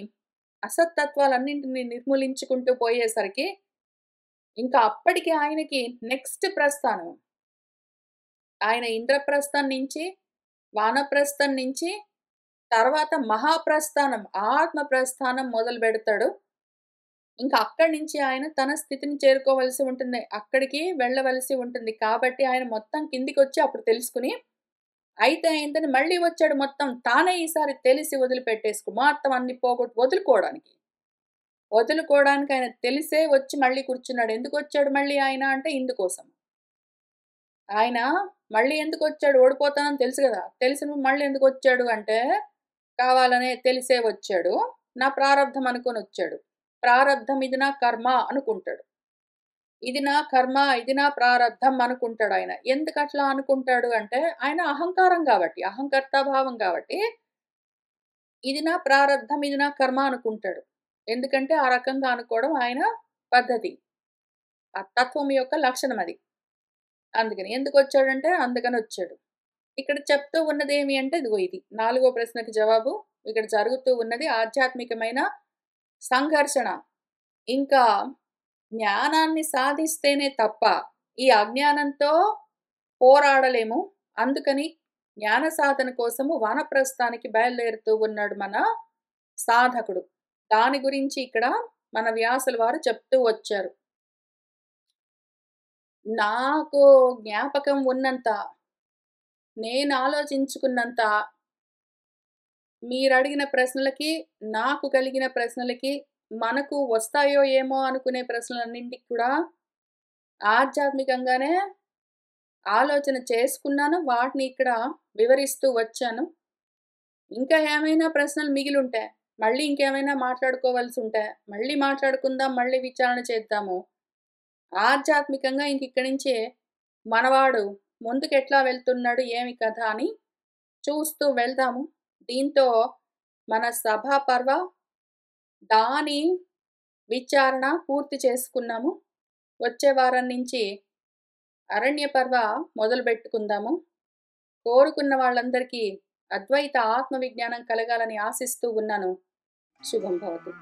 అసత్తత్వాలన్నింటినీ నిర్మూలించుకుంటూ పోయేసరికి, ఇంకా అప్పటికి ఆయనకి నెక్స్ట్ ప్రస్థానం. ఆయన ఇంద్రప్రస్థం నుంచి, వానప్రస్థం నుంచి, తర్వాత మహాప్రస్థానం, ఆత్మ ప్రస్థానం మొదలుపెడతాడు. ఇంకా అక్కడి నుంచి ఆయన తన స్థితిని చేరుకోవలసి ఉంటుంది. అక్కడికి వెళ్ళవలసి ఉంటుంది. కాబట్టి ఆయన మొత్తం కిందికొచ్చి అప్పుడు తెలుసుకుని, అయితే అయిందని మళ్ళీ వచ్చాడు మొత్తం. తానే ఈసారి తెలిసి వదిలిపెట్టేసుకు మొత్తం అన్ని వదులుకోవడానికి. వదులుకోవడానికి ఆయన తెలిసే వచ్చి మళ్ళీ కూర్చున్నాడు. ఎందుకొచ్చాడు మళ్ళీ ఆయన అంటే ఇందుకోసం. ఆయన మళ్ళీ ఎందుకొచ్చాడు, ఓడిపోతానని తెలుసు గదా! తెలిసి మళ్ళీ ఎందుకొచ్చాడు అంటే, కావాలనే తెలిసే వచ్చాడు. నా ప్రారబ్ధం అనుకోనొచ్చాడు. ప్రారబ్ధం ఇది నా కర్మ అనుకుంటాడు. ఇది నా కర్మ, ఇది నా ప్రారబ్ధం అనుకుంటాడాయన. ఎందుకట్లా అనుకుంటాడు అంటే, ఆయన అహంకారం గాబట్టి, అహంకర్తాభావం గాబట్టి, ఇది నా ప్రారబ్ధం, ఇది నా కర్మ అనుకుంటాడు. ఎందుకంటే, ఆ రకంగా అనుకోవడం ఆయన పద్ధతి. ఆ తత్వం యొక్క లక్షణం అది. అందుకని. ఎందుకొచ్చాడంటే, అందుకనొచ్చాడు. ఇక్కడ చెప్తూ ఉన్నదేమి అంటే, ఇదిగో ఇది. 4వ ప్రశ్నకి జవాబు. ఇక్కడ జరుగుతూ ఉన్నది ఆధ్యాత్మికమైన సంఘర్షణ. ఇంకా జ్ఞానాన్ని సాధిస్తేనే తప్ప, ఈ అజ్ఞానంతో పోరాడలేము. అందుకని జ్ఞాన సాధన కోసము వానప్రస్థానికి బయలుదేరుతూ ఉన్నాడు మన సాధకుడు. దాని గురించి ఇక్కడ మన వ్యాసుల వారు చెప్తూ వచ్చారు. నాకు జ్ఞాపకం ఉన్నంత, నేను ఆలోచించుకున్నంత, మీరడిగిన ప్రశ్నలకి, నాకు కలిగిన ప్రశ్నలకి, మనకు వస్తాయో ఏమో అనుకునే ప్రశ్నలన్నింటికి కూడా ఆధ్యాత్మికంగానే ఆలోచన చేసుకున్నాను. వాటిని ఇక్కడ వివరిస్తూ వచ్చాను. ఇంకా ఏమైనా ప్రశ్నలు మిగిలుంటే, మళ్ళీ ఇంకేమైనా మాట్లాడుకోవాల్సుంటే, మళ్ళీ మాట్లాడుకుందాం, మళ్ళీ విచారణ చేద్దాము. ఆధ్యాత్మికంగా ఇక్కడి నుంచే మనవాడు ముందుకెట్లా వెళ్తున్నాడు, ఏమి కథ అని చూస్తూ వెళ్దాము. దీంతో మన సభా పర్వ దాని విచారణ పూర్తి చేసుకున్నాము. వచ్చే వారం నుంచి అరణ్య పర్వ మొదలుపెట్టుకుందాము. కోరుకున్న వాళ్ళందరికీ అద్వైత ఆత్మ విజ్ఞానం కలగాలని ఆశిస్తూ ఉన్నాను. శుభం భవతు.